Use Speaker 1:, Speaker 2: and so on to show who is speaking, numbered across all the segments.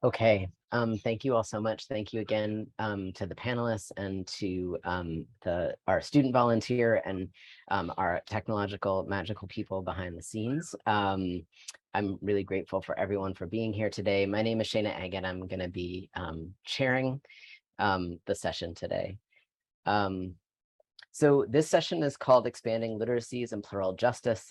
Speaker 1: Okay, thank you all so much. Thank you again to the panelists and to our student volunteer and our technological magical people behind the scenes. I'm really grateful for everyone for being here today. My name is Shana Egg and I'm going to be chairing the session today. So this session is called Expanding Literacies and Plural Justice.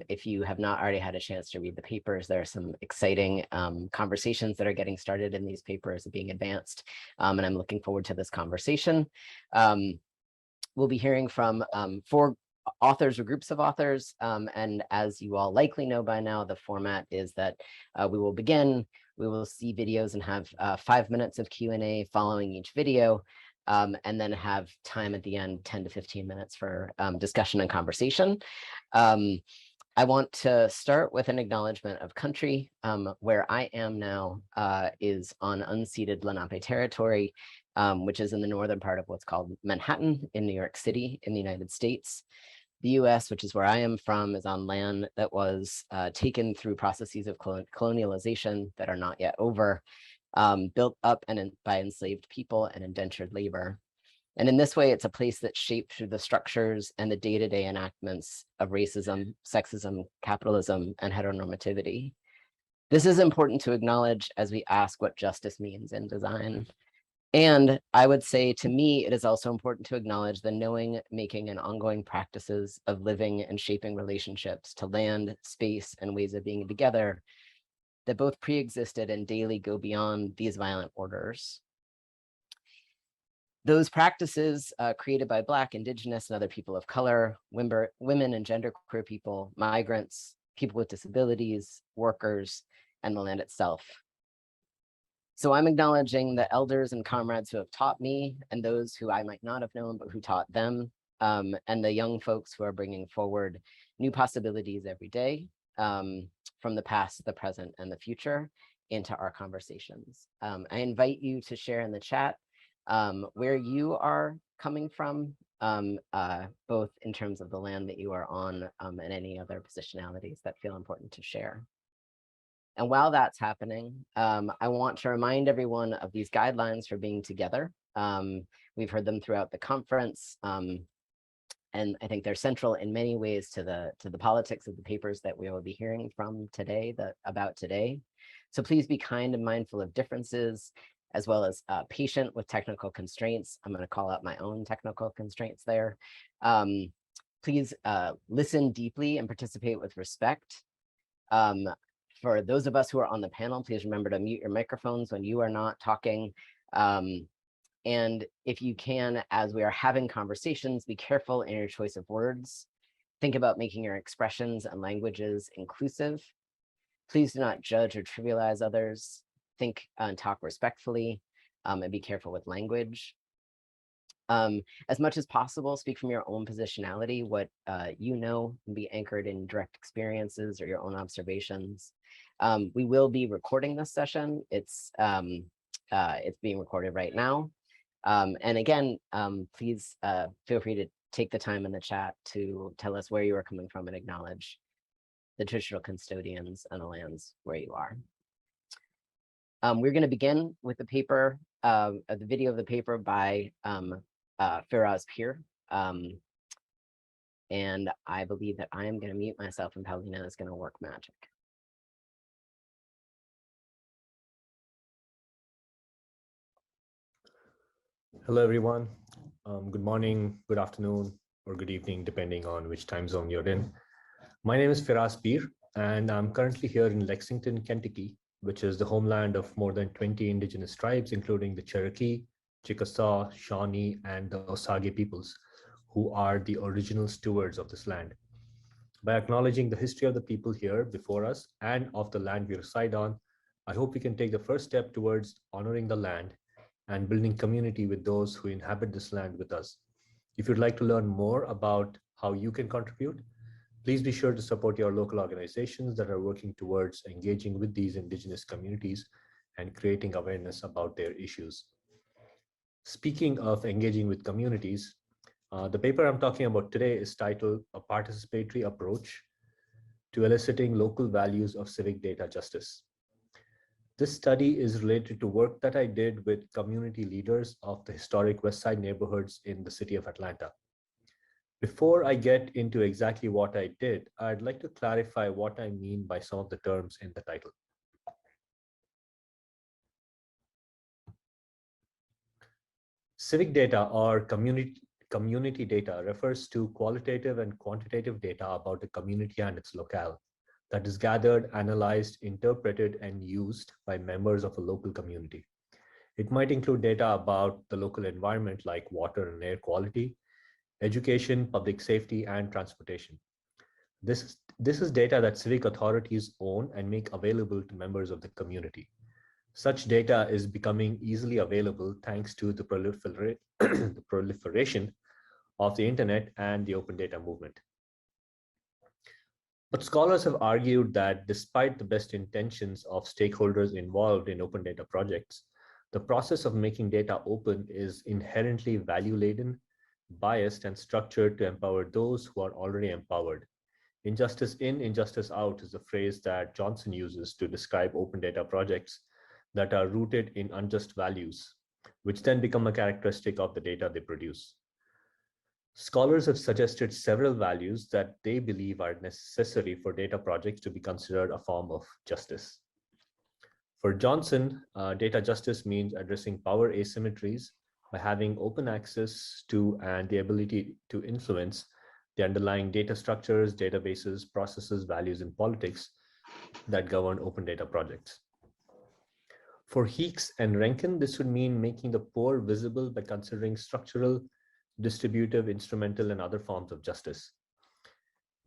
Speaker 1: If you have not already had a chance to read the papers, there are some exciting conversations that are getting started in these papers being advanced, and I'm looking forward to this conversation. We'll be hearing from 4 authors or groups of authors, and as you all likely know by now, the format is that we will begin, we will see videos and have 5 minutes of Q&A following each video. And then have time at the end, 10 to 15 minutes for discussion and conversation. I want to start with an acknowledgement of country. Where I am now is on unceded Lenape territory, which is in the northern part of what's called Manhattan in New York City in the United States. The US, which is where I am from, is on land that was taken through processes of colonialization that are not yet over. Built up by enslaved people and indentured labor. And in this way, it's a place that's shaped through the structures and the day-to-day enactments of racism, sexism, capitalism, and heteronormativity. This is important to acknowledge as we ask what justice means in design. And I would say, to me, it is also important to acknowledge the knowing, making, and ongoing practices of living and shaping relationships to land, space, and ways of being together that both pre-existed and daily go beyond these violent orders. Those practices created by Black, Indigenous, and other people of color, women and genderqueer people, migrants, people with disabilities, workers, and the land itself. So I'm acknowledging the elders and comrades who have taught me and those who I might not have known, but who taught them, and the young folks who are bringing forward new possibilities every day. From the past, the present, and the future into our conversations. I invite you to share in the chat where you are coming from, both in terms of the land that you are on and any other positionalities that feel important to share. And while that's happening, I want to remind everyone of these guidelines for being together. We've heard them throughout the conference. And I think they're central in many ways to the politics of the papers that we will be hearing from today, about today. So please be kind and mindful of differences, as well as patient with technical constraints. I'm going to call out my own technical constraints there. Please listen deeply and participate with respect. For those of us who are on the panel, please remember to mute your microphones when you are not talking. And if you can, as we are having conversations, be careful in your choice of words. Think about making your expressions and languages inclusive. Please do not judge or trivialize others. Think and talk respectfully, and be careful with language. As much as possible, speak from your own positionality, what you know, and be anchored in direct experiences or your own observations. We will be recording this session. It's being recorded right now. And again, please feel free to take the time in the chat to tell us where you are coming from and acknowledge the traditional custodians and the lands where you are. We're going to begin with the paper, the video of the paper by Firaz Pir. And I believe that I am going to mute myself and Paulina is going to work magic.
Speaker 2: Hello, everyone. Good morning, good afternoon, or good evening, depending on which time zone you're in. My name is Firaz Pir, and I'm currently here in Lexington, Kentucky, which is the homeland of more than 20 indigenous tribes, including the Cherokee, Chickasaw, Shawnee, and the Osage peoples, who are the original stewards of this land. By acknowledging the history of the people here before us and of the land we reside on, I hope we can take the first step towards honoring the land and building community with those who inhabit this land with us. If you'd like to learn more about how you can contribute, please be sure to support your local organizations that are working towards engaging with these indigenous communities and creating awareness about their issues. Speaking of engaging with communities, the paper I'm talking about today is titled A Participatory Approach to Eliciting Local Values of Civic Data Justice. This study is related to work that I did with community leaders of the historic West Side neighborhoods in the city of Atlanta. Before I get into exactly what I did, I'd like to clarify what I mean by some of the terms in the title. Civic data or community data refers to qualitative and quantitative data about a community and its locale that is gathered, analyzed, interpreted, and used by members of a local community. It might include data about the local environment like water and air quality, education, public safety, and transportation. This is data that civic authorities own and make available to members of the community. Such data is becoming easily available thanks to the proliferation of the internet and the open data movement. But scholars have argued that despite the best intentions of stakeholders involved in open data projects, the process of making data open is inherently value-laden, biased, and structured to empower those who are already empowered. Injustice in, injustice out is a phrase that Johnson uses to describe open data projects that are rooted in unjust values, which then become a characteristic of the data they produce. Scholars have suggested several values that they believe are necessary for data projects to be considered a form of justice. For Johnson, data justice means addressing power asymmetries by having open access to and the ability to influence the underlying data structures, databases, processes, values, and politics that govern open data projects. For Heeks and Rankin, this would mean making the poor visible by considering structural, distributive, instrumental, and other forms of justice.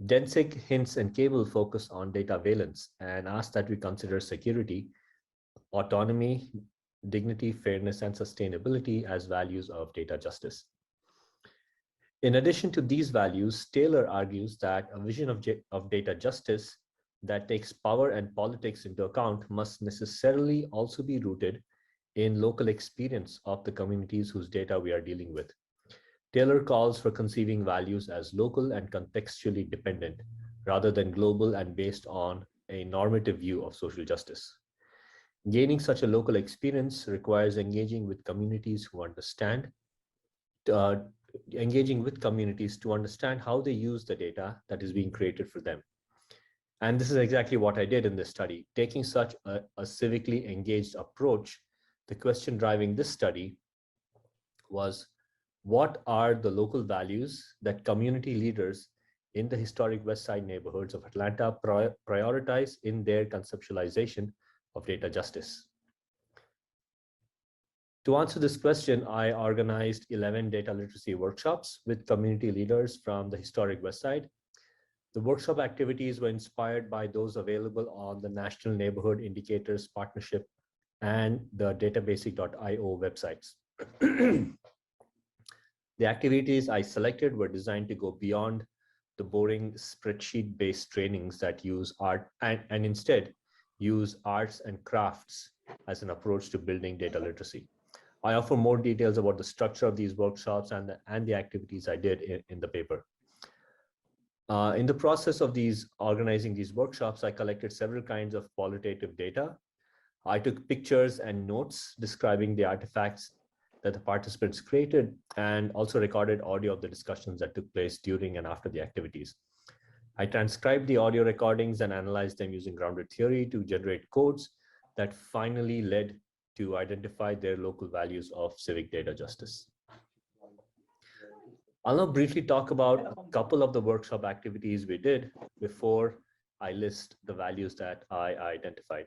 Speaker 2: Densig, Hintz, and Cable focus on data valence and ask that we consider security, autonomy, dignity, fairness, and sustainability as values of data justice. In addition to these values, Taylor argues that a vision of data justice that takes power and politics into account must necessarily also be rooted in local experience of the communities whose data we are dealing with. Taylor calls for conceiving values as local and contextually dependent, rather than global and based on a normative view of social justice. Gaining such a local experience requires engaging with communities to understand how they use the data that is being created for them. And this is exactly what I did in this study. Taking such a civically engaged approach, the question driving this study was, what are the local values that community leaders in the historic West Side neighborhoods of Atlanta prioritize in their conceptualization of data justice? To answer this question, I organized 11 data literacy workshops with community leaders from the historic West Side. The workshop activities were inspired by those available on the National Neighborhood Indicators Partnership and the databasic.io websites. The activities I selected were designed to go beyond the boring spreadsheet-based trainings that use art and instead use arts and crafts as an approach to building data literacy. I offer more details about the structure of these workshops and the activities I did in the paper. In the process of organizing these workshops, I collected several kinds of qualitative data. I took pictures and notes describing the artifacts that the participants created and also recorded audio of the discussions that took place during and after the activities. I transcribed the audio recordings and analyzed them using grounded theory to generate codes that finally led to identify their local values of civic data justice. I'll now briefly talk about a couple of the workshop activities we did before I list the values that I identified.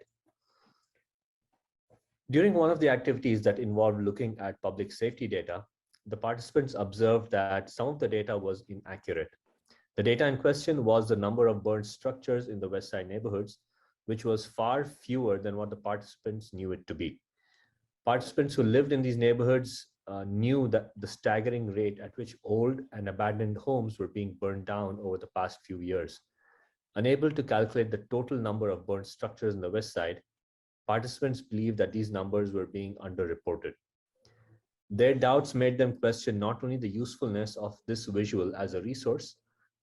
Speaker 2: During one of the activities that involved looking at public safety data, the participants observed that some of the data was inaccurate. The data in question was the number of burned structures in the West Side neighborhoods, which was far fewer than what the participants knew it to be. Participants who lived in these neighborhoods knew that the staggering rate at which old and abandoned homes were being burned down over the past few years. Unable to calculate the total number of burned structures in the West Side, participants believed that these numbers were being underreported. Their doubts made them question not only the usefulness of this visual as a resource,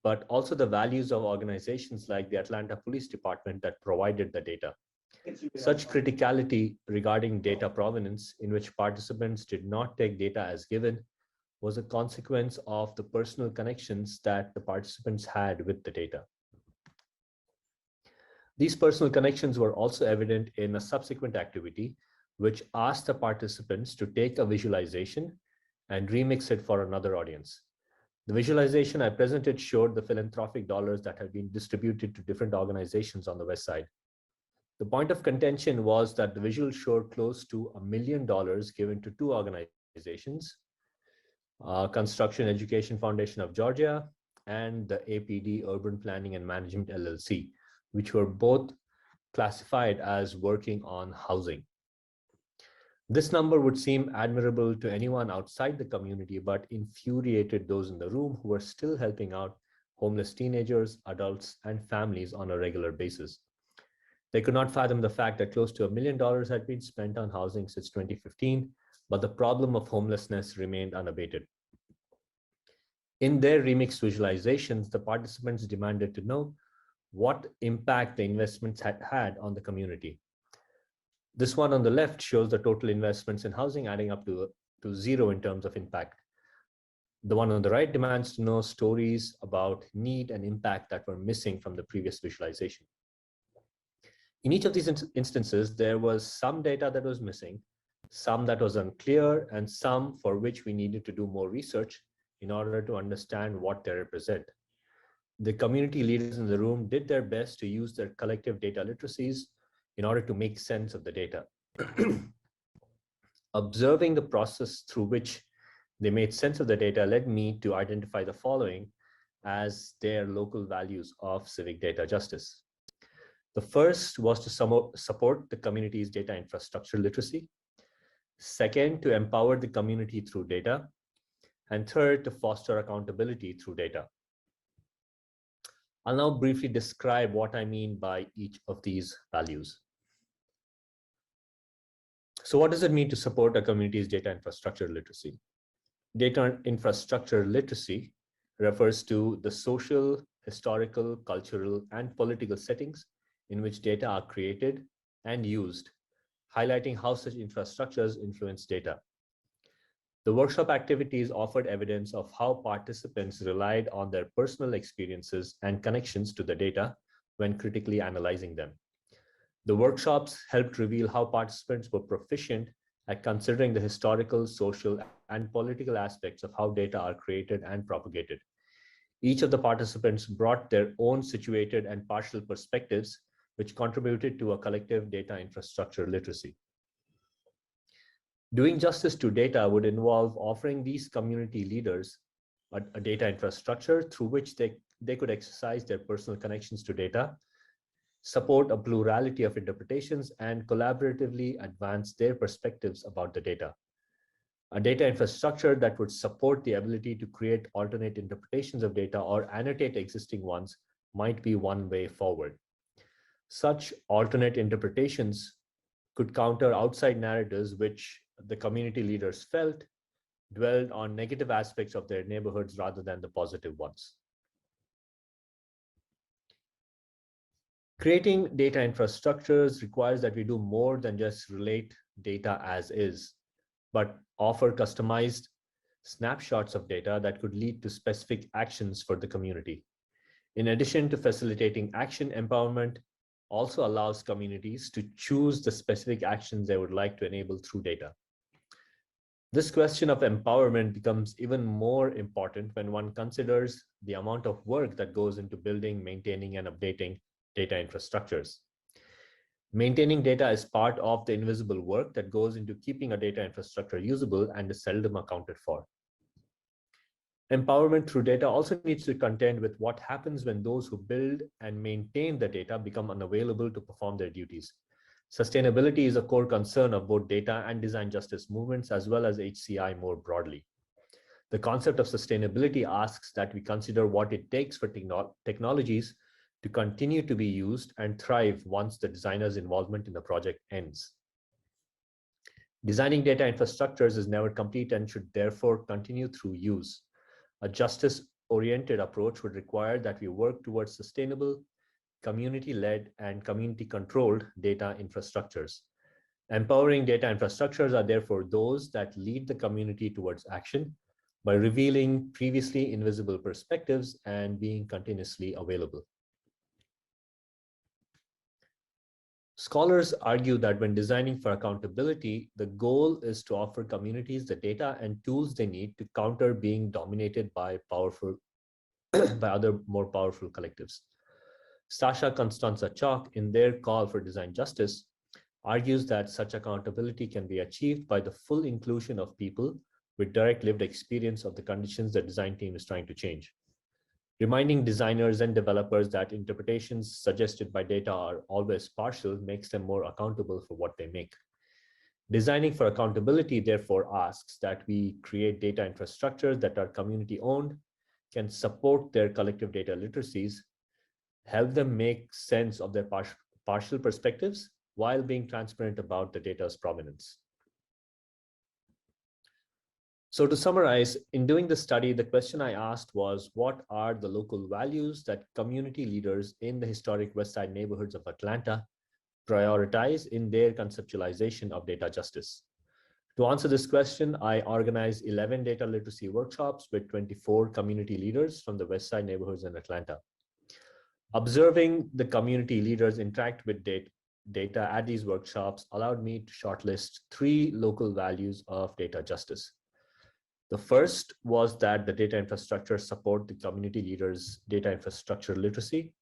Speaker 2: but also the values of organizations like the Atlanta Police Department that provided the data. Such criticality regarding data provenance, in which participants did not take data as given, was a consequence of the personal connections that the participants had with the data. These personal connections were also evident in a subsequent activity, which asked the participants to take a visualization and remix it for another audience. The visualization I presented showed the philanthropic dollars that had been distributed to different organizations on the West Side. The point of contention was that the visual showed close to $1 million given to two organizations, Construction Education Foundation of Georgia and the APD Urban Planning and Management LLC, which were both classified as working on housing. This number would seem admirable to anyone outside the community, but infuriated those in the room who were still helping out homeless teenagers, adults, and families on a regular basis. They could not fathom the fact that close to $1 million had been spent on housing since 2015, but the problem of homelessness remained unabated. In their remixed visualizations, the participants demanded to know what impact the investments had had on the community. This one on the left shows the total investments in housing adding up to zero in terms of impact. The one on the right demands to know stories about need and impact that were missing from the previous visualization. In each of these instances, there was some data that was missing, some that was unclear, and some for which we needed to do more research in order to understand what they represent. The community leaders in the room did their best to use their collective data literacies in order to make sense of the data. Observing the process through which they made sense of the data led me to identify the following as their local values of civic data justice. The first was to support the community's data infrastructure literacy. Second, to empower the community through data. And third, to foster accountability through data. I'll now briefly describe what I mean by each of these values. So what does it mean to support a community's data infrastructure literacy? Data infrastructure literacy refers to the social, historical, cultural, and political settings in which data are created and used, highlighting how such infrastructures influence data. The workshop activities offered evidence of how participants relied on their personal experiences and connections to the data when critically analyzing them. The workshops helped reveal how participants were proficient at considering the historical, social, and political aspects of how data are created and propagated. Each of the participants brought their own situated and partial perspectives, which contributed to a collective data infrastructure literacy. Doing justice to data would involve offering these community leaders a data infrastructure through which they could exercise their personal connections to data, support a plurality of interpretations, and collaboratively advance their perspectives about the data. A data infrastructure that would support the ability to create alternate interpretations of data or annotate existing ones might be one way forward. Such alternate interpretations could counter outside narratives which the community leaders felt dwelled on negative aspects of their neighborhoods rather than the positive ones. Creating data infrastructures requires that we do more than just relate data as is, but offer customized snapshots of data that could lead to specific actions for the community. In addition to facilitating action, empowerment also allows communities to choose the specific actions they would like to enable through data. This question of empowerment becomes even more important when one considers the amount of work that goes into building, maintaining, and updating data infrastructures. Maintaining data is part of the invisible work that goes into keeping a data infrastructure usable and is seldom accounted for. Empowerment through data also needs to contend with what happens when those who build and maintain the data become unavailable to perform their duties. Sustainability is a core concern of both data and design justice movements, as well as HCI more broadly. The concept of sustainability asks that we consider what it takes for technologies to continue to be used and thrive once the designer's involvement in the project ends. Designing data infrastructures is never complete and should therefore continue through use. A justice-oriented approach would require that we work towards sustainable, community-led and community-controlled data infrastructures. Empowering data infrastructures are therefore those that lead the community towards action by revealing previously invisible perspectives and being continuously available. Scholars argue that when designing for accountability, the goal is to offer communities the data and tools they need to counter being dominated by other more powerful collectives. Sasha Constanza Chalk, in their call for design justice, argues that such accountability can be achieved by the full inclusion of people with direct lived experience of the conditions the design team is trying to change. Reminding designers and developers that interpretations suggested by data are always partial makes them more accountable for what they make. Designing for accountability, therefore, asks that we create data infrastructures that are community-owned, can support their collective data literacies, help them make sense of their partial perspectives, while being transparent about the data's provenance. So to summarize, in doing the study, the question I asked was, what are the local values that community leaders in the historic West Side neighborhoods of Atlanta prioritize in their conceptualization of data justice? To answer this question, I organized 11 data literacy workshops with 24 community leaders from the West Side neighborhoods in Atlanta. Observing the community leaders interact with data at these workshops allowed me to shortlist 3 local values of data justice. The first was that the data infrastructure support the community leaders' data infrastructure literacy.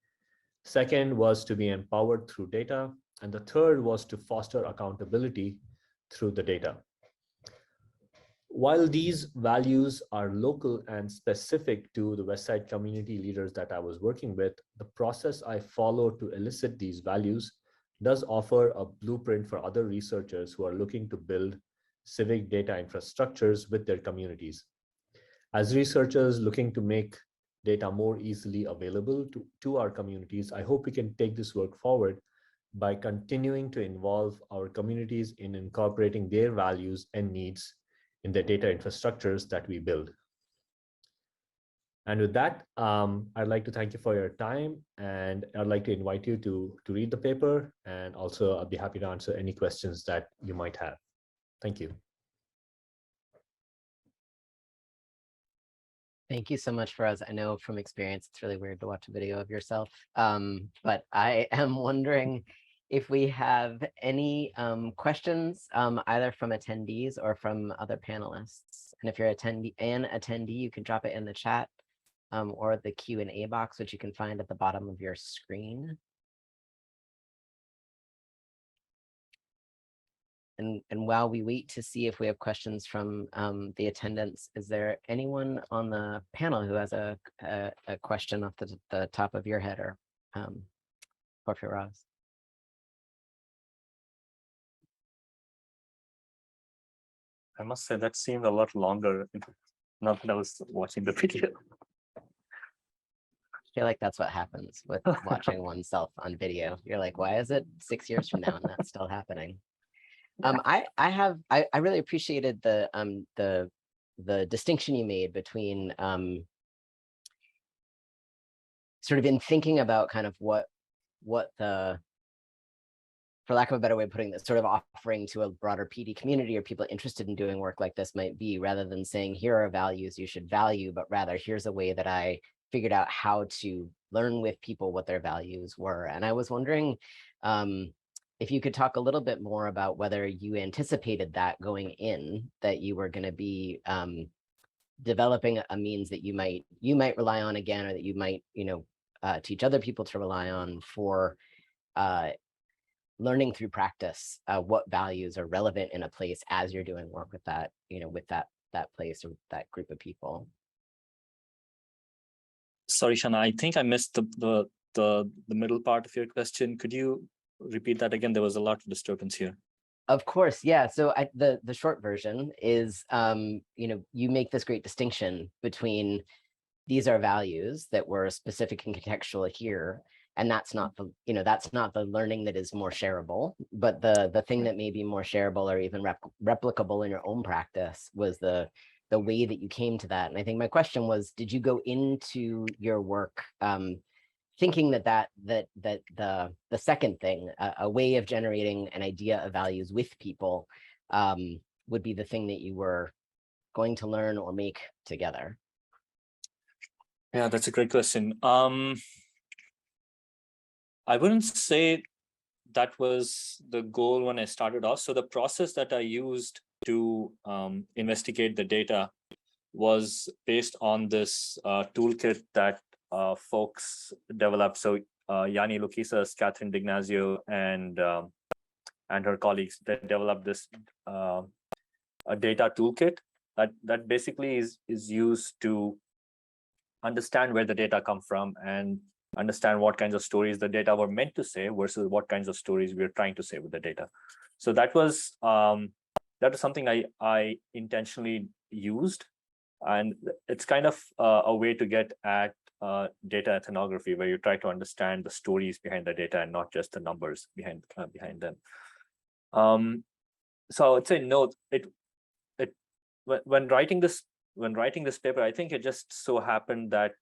Speaker 2: Second was to be empowered through data. And the third was to foster accountability through the data. While these values are local and specific to the West Side community leaders that I was working with, the process I followed to elicit these values does offer a blueprint for other researchers who are looking to build civic data infrastructures with their communities. As researchers looking to make data more easily available to our communities, I hope we can take this work forward by continuing to involve our communities in incorporating their values and needs in the data infrastructures that we build. And with that, I'd like to thank you for your time, and I'd like to invite you to read the paper, and also I'll be happy to answer any questions that you might have. Thank you.
Speaker 1: Thank you so much, Firaz. I know from experience, it's really weird to watch a video of yourself, but I am wondering if we have any questions, either from attendees or from other panelists. And if you're an attendee, you can drop it in the chat or the Q&A box, which you can find at the bottom of your screen. And while we wait to see if we have questions from the attendants, is there anyone on the panel who has a question off the top of your head, or Firaz?
Speaker 3: I must say that seemed a lot longer, not that I was watching the video.
Speaker 1: I feel like that's what happens with watching oneself on video. You're like, why is it 6 years from now and that's still happening? I really appreciated the distinction you made between sort of in thinking about kind of what the, for lack of a better way of putting this, sort of offering to a broader PD community or people interested in doing work like this might be, rather than saying, here are values you should value, but rather here's a way that I figured out how to learn with people what their values were. And I was wondering if you could talk a little bit more about whether you anticipated that going in, that you were going to be developing a means that you might rely on again, or that you might, teach other people to rely on for learning through practice what values are relevant in a place as you're doing work with that, with that place or that group of people.
Speaker 3: Sorry, Shana, I think I missed the middle part of your question. Could you repeat that again? There was a lot of disturbance here.
Speaker 1: Of course, yeah. So the short version is, you make this great distinction between these are values that were specific and contextual here, and that's not the, that's not the learning that is more shareable, but the thing that may be more shareable or even replicable in your own practice was the way that you came to that. And I think my question was, did you go into your work thinking that the second thing, a way of generating an idea of values with people, would be the thing that you were going to learn or make together.
Speaker 3: Yeah, that's a great question. I wouldn't say that was the goal when I started off. So the process that I used to investigate the data was based on this toolkit that folks developed. So Yanni Lukisas, Catherine D'Ignazio, and her colleagues, they developed this a data toolkit that basically is used to understand where the data come from and understand what kinds of stories the data were meant to say versus what kinds of stories we are trying to say with the data. So that was something I intentionally used, and it's kind of a way to get at data ethnography, where you try to understand the stories behind the data and not just the numbers behind them. So I would say no. When writing this paper, I think it just so happened that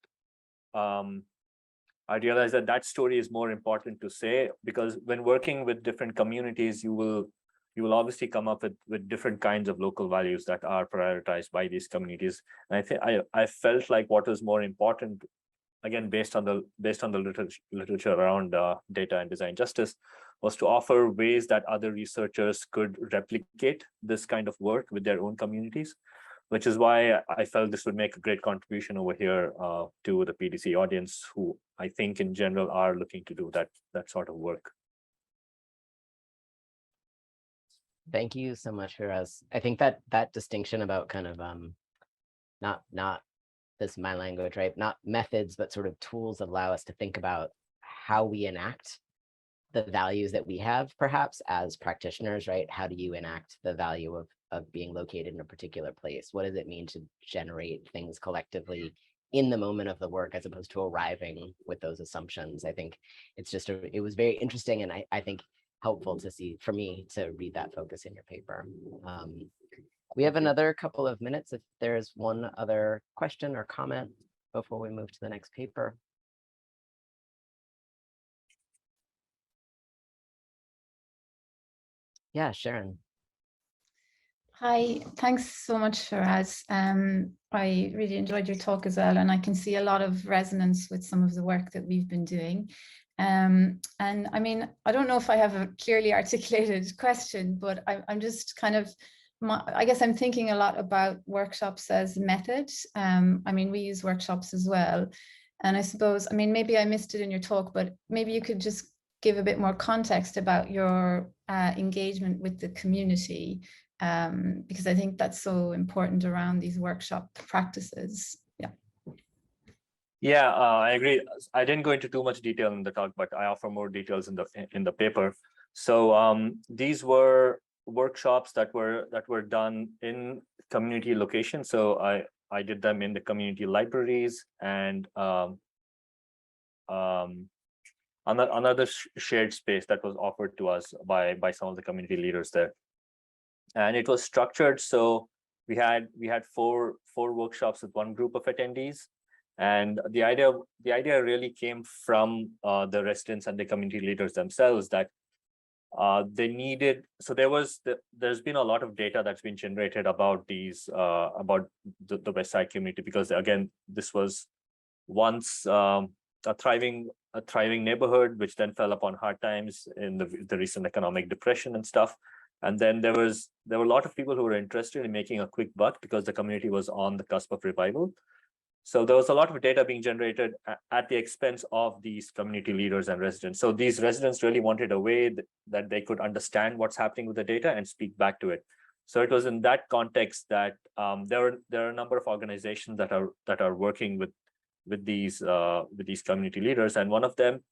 Speaker 3: I realized that story is more important to say, because when working with different communities, you will obviously come up with different kinds of local values that are prioritized by these communities. And I think I felt like what was more important, again, based on the literature around data and design justice, was to offer ways that other researchers could replicate this kind of work with their own communities, which is why I felt this would make a great contribution over here to the PDC audience, who I think in general are looking to do that sort of work.
Speaker 1: Thank you so much, Firaz. I think that distinction about kind of not this my language, right? Not methods, but sort of tools that allow us to think about how we enact the values that we have, perhaps as practitioners, right? How do you enact the value of being located in a particular place? What does it mean to generate things collectively in the moment of the work, as opposed to arriving with those assumptions? I think it's just it was very interesting, and I think helpful to see, for me, to read that focus in your paper. We have another couple of minutes if there's one other question or comment before we move to the next paper. Yeah, Sharon.
Speaker 4: Hi, thanks so much, Firaz. I really enjoyed your talk as well, and I can see a lot of resonance with some of the work that we've been doing. And I mean, I don't know if I have a clearly articulated question, but I'm just kind of, I guess I'm thinking a lot about workshops as method. I mean, we use workshops as well. And I suppose, I mean, maybe I missed it in your talk, but maybe you could just give a bit more context about your engagement with the community, because I think that's so important around these workshop practices.
Speaker 3: Yeah, I agree. I didn't go into too much detail in the talk, but I offer more details in the paper. So these were workshops that were done in community locations. So I did them in the community libraries and another shared space that was offered to us by some of the community leaders there. And it was structured so we had four workshops with one group of attendees. And the idea really came from the residents and the community leaders themselves, that they needed. So there's been a lot of data that's been generated about these about the West Side community, because again, this was once a thriving neighborhood, which then fell upon hard times in the recent economic depression and stuff. And then there were a lot of people who were interested in making a quick buck because the community was on the cusp of revival. So there was a lot of data being generated at the expense of these community leaders and residents. So these residents really wanted a way that they could understand what's happening with the data and speak back to it. So it was in that context that there are a number of organizations that are working with these community leaders, and one of them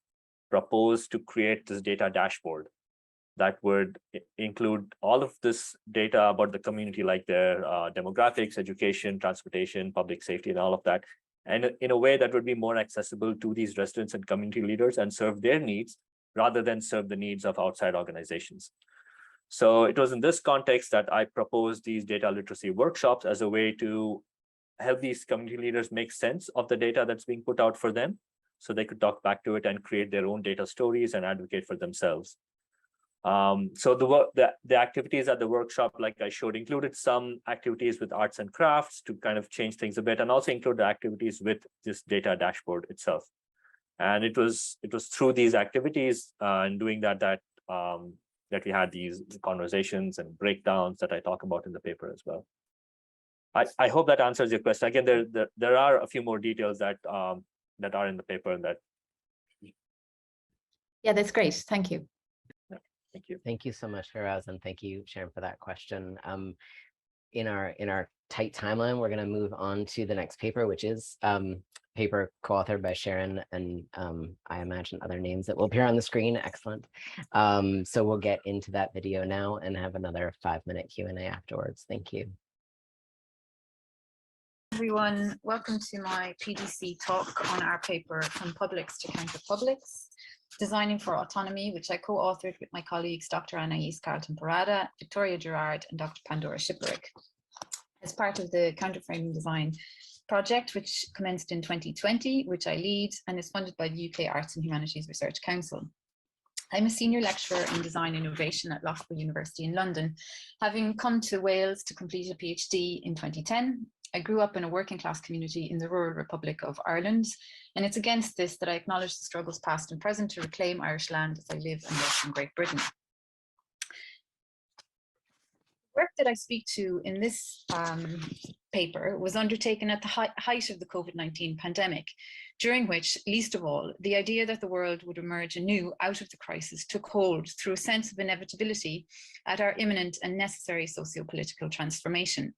Speaker 3: proposed to create this data dashboard that would include all of this data about the community, like their demographics, education, transportation, public safety, and all of that, and in a way that would be more accessible to these residents and community leaders and serve their needs rather than serve the needs of outside organizations. So it was in this context that I proposed these data literacy workshops as a way to help these community leaders make sense of the data that's being put out for them, so they could talk back to it and create their own data stories and advocate for themselves. So the activities at the workshop, like I showed, included some activities with arts and crafts to kind of change things a bit, and also included activities with this data dashboard itself. And it was through these activities and doing that we had these conversations and breakdowns that I talk about in the paper as well. I hope that answers your question. Again, there are a few more details that are in the paper and that.
Speaker 4: Yeah, that's great. Thank you.
Speaker 3: Thank you.
Speaker 1: Thank you so much, Firaz, and thank you, Sharon, for that question. In our tight timeline, we're going to move on to the next paper, which is paper co-authored by Sharon and I imagine other names that will appear on the screen. Excellent. So we'll get into that video now and have another 5-minute Q&A afterwards. Thank you.
Speaker 4: Everyone, welcome to my PDC talk on our paper From Publics to Counterpublics, Designing for Autonomy, which I co-authored with my colleagues Dr. Anais, Carlton-Parada, Victoria Gerrard, and Dr. Pandora Syperek, as part of the Counterframing Design project, which commenced in 2020, which I lead and is funded by the UK Arts and Humanities Research Council. I'm a senior lecturer in design innovation at Loughborough University in London. Having come to Wales to complete a PhD in 2010, I grew up in a working class community in the rural Republic of Ireland, and it's against this that I acknowledge the struggles past and present to reclaim Irish land as I live and work in Great Britain. The work that I speak to in this paper was undertaken at the height of the COVID-19 pandemic, during which, least of all, the idea that the world would emerge anew out of the crisis took hold through a sense of inevitability at our imminent and necessary socio-political transformation.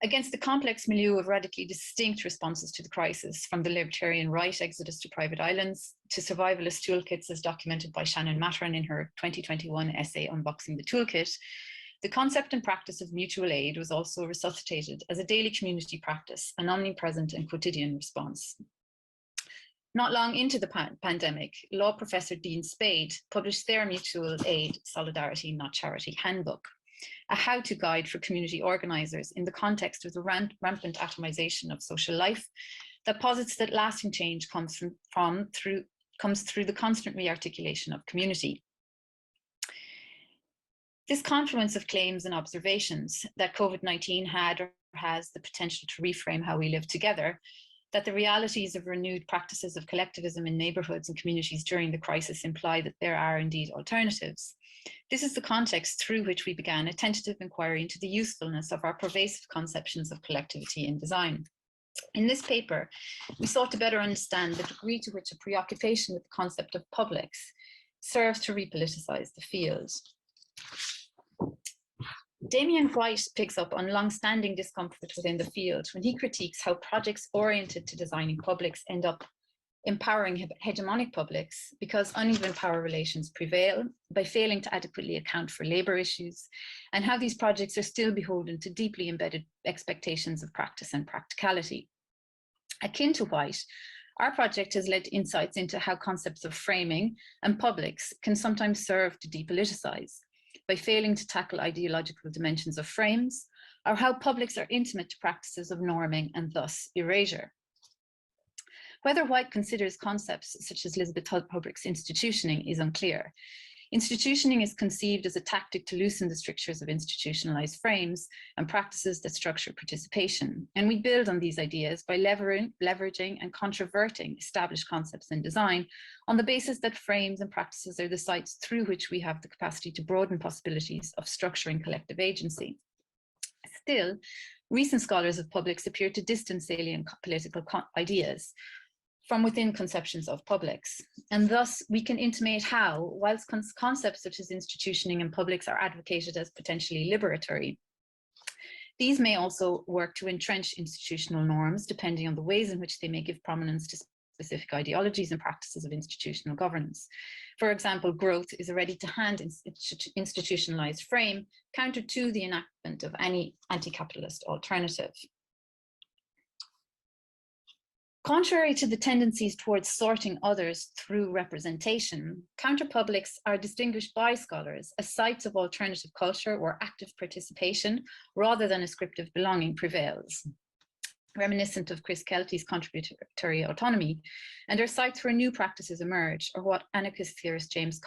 Speaker 4: Against the complex milieu of radically distinct responses to the crisis, from the libertarian right exodus to private islands, to survivalist toolkits as documented by Shannon Matteran in her 2021 essay Unboxing the Toolkit, the concept and practice of mutual aid was also resuscitated as a daily community practice, an omnipresent and quotidian response. Not long into the pandemic, law professor Dean Spade published their Mutual Aid, Solidarity, Not Charity handbook, a how-to guide for community organisers in the context of the rampant atomization of social life that posits that lasting change comes through the constant rearticulation of community. This confluence of claims and observations that COVID-19 had or has the potential to reframe how we live together, that the realities of renewed practices of collectivism in neighbourhoods and communities during the crisis imply that there are indeed alternatives. This is the context through which we began a tentative inquiry into the usefulness of our pervasive conceptions of collectivity in design. In this paper, we sought to better understand the degree to which a preoccupation with the concept of publics serves to repoliticize the field. Damien White picks up on long-standing discomfort within the field when he critiques how projects oriented to designing publics end up empowering hegemonic publics because uneven power relations prevail by failing to adequately account for labour issues, and how these projects are still beholden to deeply embedded expectations of practice and practicality. Akin to White, our project has led to insights into how concepts of framing and publics can sometimes serve to depoliticize by failing to tackle ideological dimensions of frames, or how publics are intimate to practices of norming and thus erasure. Whether White considers concepts such as Elizabeth Public's institutioning is unclear. Institutioning is conceived as a tactic to loosen the strictures of institutionalized frames and practices that structure participation. And we build on these ideas by leveraging and controverting established concepts in design on the basis that frames and practices are the sites through which we have the capacity to broaden possibilities of structuring collective agency. Still, recent scholars of publics appear to distance salient political ideas from within conceptions of publics. And thus we can intimate how, whilst concepts such as institutioning and publics are advocated as potentially liberatory, these may also work to entrench institutional norms depending on the ways in which they may give prominence to specific ideologies and practices of institutional governance. For example, growth is a ready-to-hand institutionalized frame counter to the enactment of any anti-capitalist alternative. Contrary to the tendencies towards sorting others through representation, counterpublics are distinguished by scholars as sites of alternative culture where active participation rather than ascriptive belonging prevails. reminiscent of Chris Kelty's contributory autonomy, and are sites where new practices emerge, or what anarchist theorist James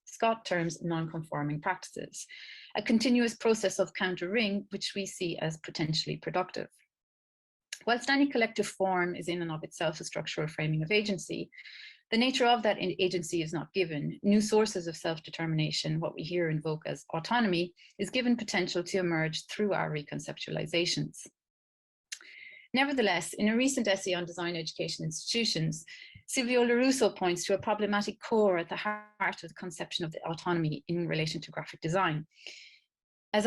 Speaker 4: Scott terms non-conforming practices, a continuous process of countering which we see as potentially productive. Whilst any collective form is in and of itself a structural framing of agency, the nature of that agency is not given. New sources of self-determination, what we here invoke as autonomy, is given potential to emerge through our reconceptualizations. Nevertheless, in a recent essay on design education institutions, Silvio Lorusso points to a problematic core at the heart of the conception of the autonomy in relation to graphic design. As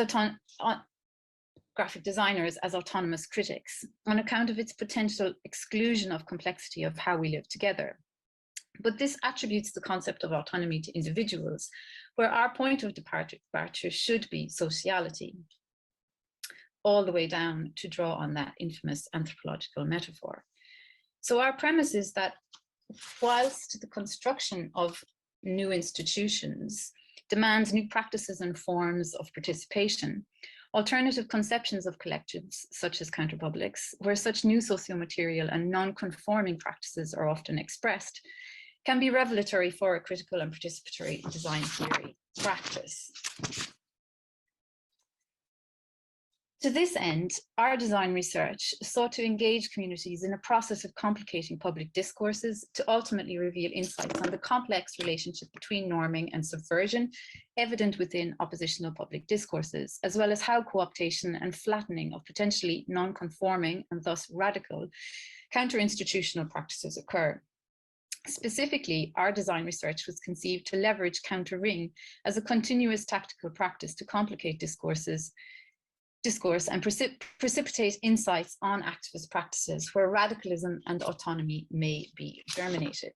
Speaker 4: graphic designers as autonomous critics, on account of its potential exclusion of complexity of how we live together. But this attributes the concept of autonomy to individuals, where our point of departure should be sociality, all the way down to draw on that infamous anthropological metaphor. So our premise is that whilst the construction of new institutions demands new practices and forms of participation, alternative conceptions of collectives, such as Counterpublics, where such new socio-material and non-conforming practices are often expressed, can be revelatory for a critical and participatory design theory practice. To this end, our design research sought to engage communities in a process of complicating public discourses to ultimately reveal insights on the complex relationship between norming and subversion evident within oppositional public discourses, as well as how co-optation and flattening of potentially non-conforming and thus radical counter-institutional practices occur. Specifically, our design research was conceived to leverage countering as a continuous tactical practice to complicate discourse and precipitate insights on activist practices where radicalism and autonomy may be germinated.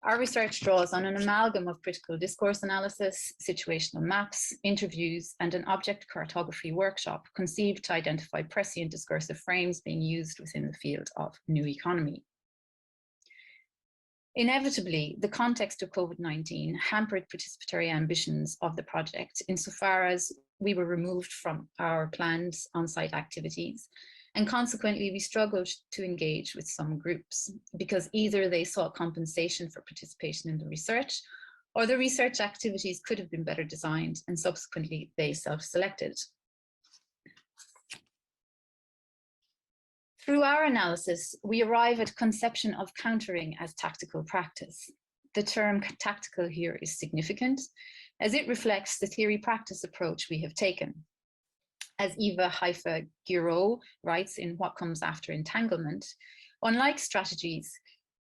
Speaker 4: Our research draws on an amalgam of critical discourse analysis, situational maps, interviews, and an object cartography workshop conceived to identify prescient discursive frames being used within the field of new economy. Inevitably, the context of COVID-19 hampered participatory ambitions of the project insofar as we were removed from our planned on-site activities, and consequently we struggled to engage with some groups because either they sought compensation for participation in the research, or the research activities could have been better designed and subsequently they self-selected. Through our analysis, we arrive at conception of countering as tactical practice. The term tactical here is significant as it reflects the theory-practice approach we have taken. As Eva Haifa-Giraud writes in What Comes After Entanglement, unlike strategies,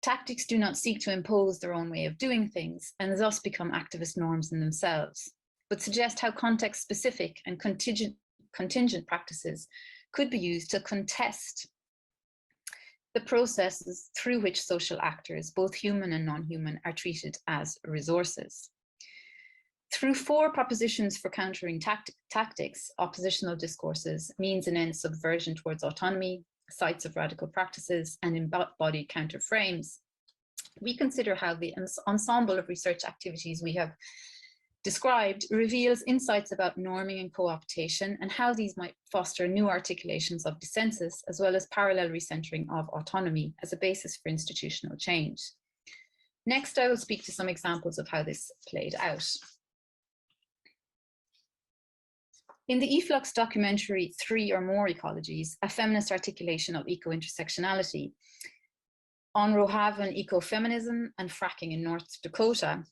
Speaker 4: tactics do not seek to impose their own way of doing things and thus become activist norms in themselves, but suggest how context-specific and contingent practices could be used to contest the processes through which social actors, both human and non-human, are treated as resources. Through 4 propositions for countering tactics, oppositional discourses, means and ends subversion towards autonomy, sites of radical practices, and embodied counter frames, we consider how the ensemble of research activities we have described reveals insights about norming and co-optation and how these might foster new articulations of dissensus, as well as parallel recentering of autonomy as a basis for institutional change. Next, I will speak to some examples of how this played out. In the eFlux documentary 3 or More Ecologies, a feminist articulation of eco-intersectionality, on Rohaven ecofeminism and fracking in North Dakota,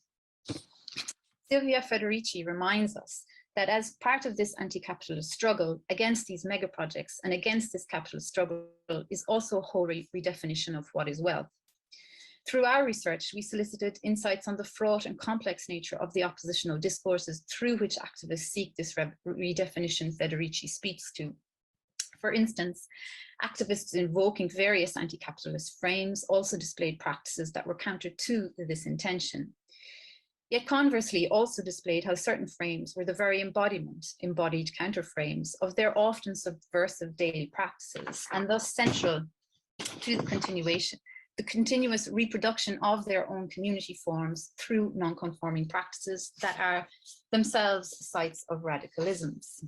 Speaker 4: Silvia Federici reminds us that as part of this anti-capitalist struggle against these mega projects and against this capitalist struggle is also a whole redefinition of what is wealth. Through our research, we solicited insights on the fraught and complex nature of the oppositional discourses through which activists seek this redefinition Federici speaks to. For instance, activists invoking various anti-capitalist frames also displayed practices that were counter to this intention. Yet conversely also displayed how certain frames were the very embodied counterframes of their often subversive daily practices, and thus central to the continuous reproduction of their own community forms through non-conforming practices that are themselves sites of radicalisms.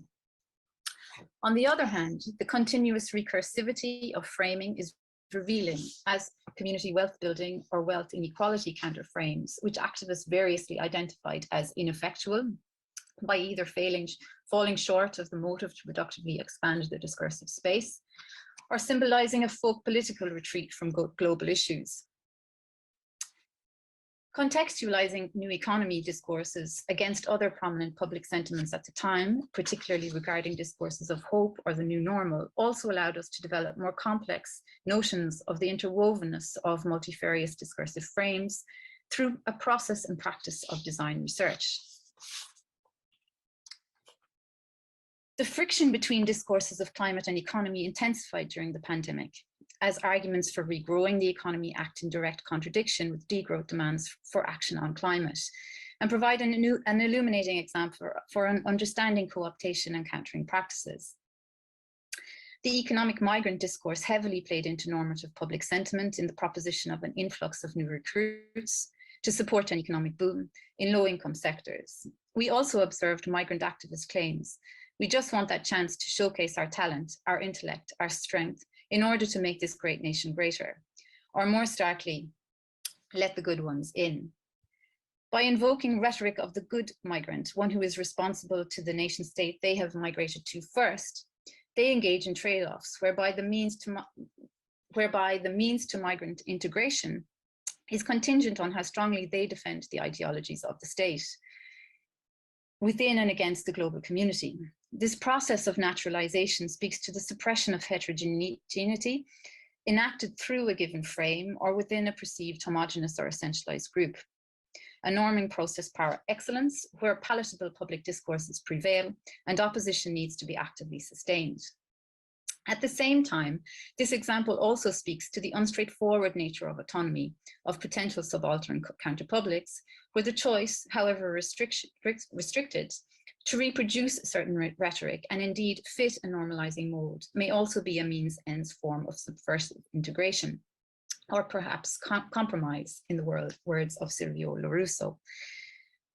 Speaker 4: On the other hand, the continuous recursivity of framing is revealing as community wealth building or wealth inequality counterframes, which activists variously identified as ineffectual by either falling short of the motive to productively expand the discursive space, or symbolizing a folk political retreat from global issues. Contextualizing new economy discourses against other prominent public sentiments at the time, particularly regarding discourses of hope or the new normal, also allowed us to develop more complex notions of the interwovenness of multifarious discursive frames through a process and practice of design research. The friction between discourses of climate and economy intensified during the pandemic, as arguments for regrowing the economy act in direct contradiction with degrowth demands for action on climate, and provide an illuminating example for an understanding co-optation and countering practices. The economic migrant discourse heavily played into normative public sentiment in the proposition of an influx of new recruits to support an economic boom in low-income sectors. We also observed migrant activist claims. We just want that chance to showcase our talent, our intellect, our strength, in order to make this great nation greater, or more starkly, let the good ones in. By invoking rhetoric of the good migrant, one who is responsible to the nation state they have migrated to first, they engage in trade-offs whereby the means to migrant integration is contingent on how strongly they defend the ideologies of the state within and against the global community. This process of naturalization speaks to the suppression of heterogeneity enacted through a given frame or within a perceived homogeneous or essentialized group. A norming process par excellence where palatable public discourses prevail and opposition needs to be actively sustained. At the same time, this example also speaks to the unstraightforward nature of autonomy, of potential subaltern counterpublics, where the choice, however restricted, to reproduce certain rhetoric and indeed fit a normalizing mode may also be a means-ends form of subversive integration, or perhaps compromise, in the words of Silvio Lorusso.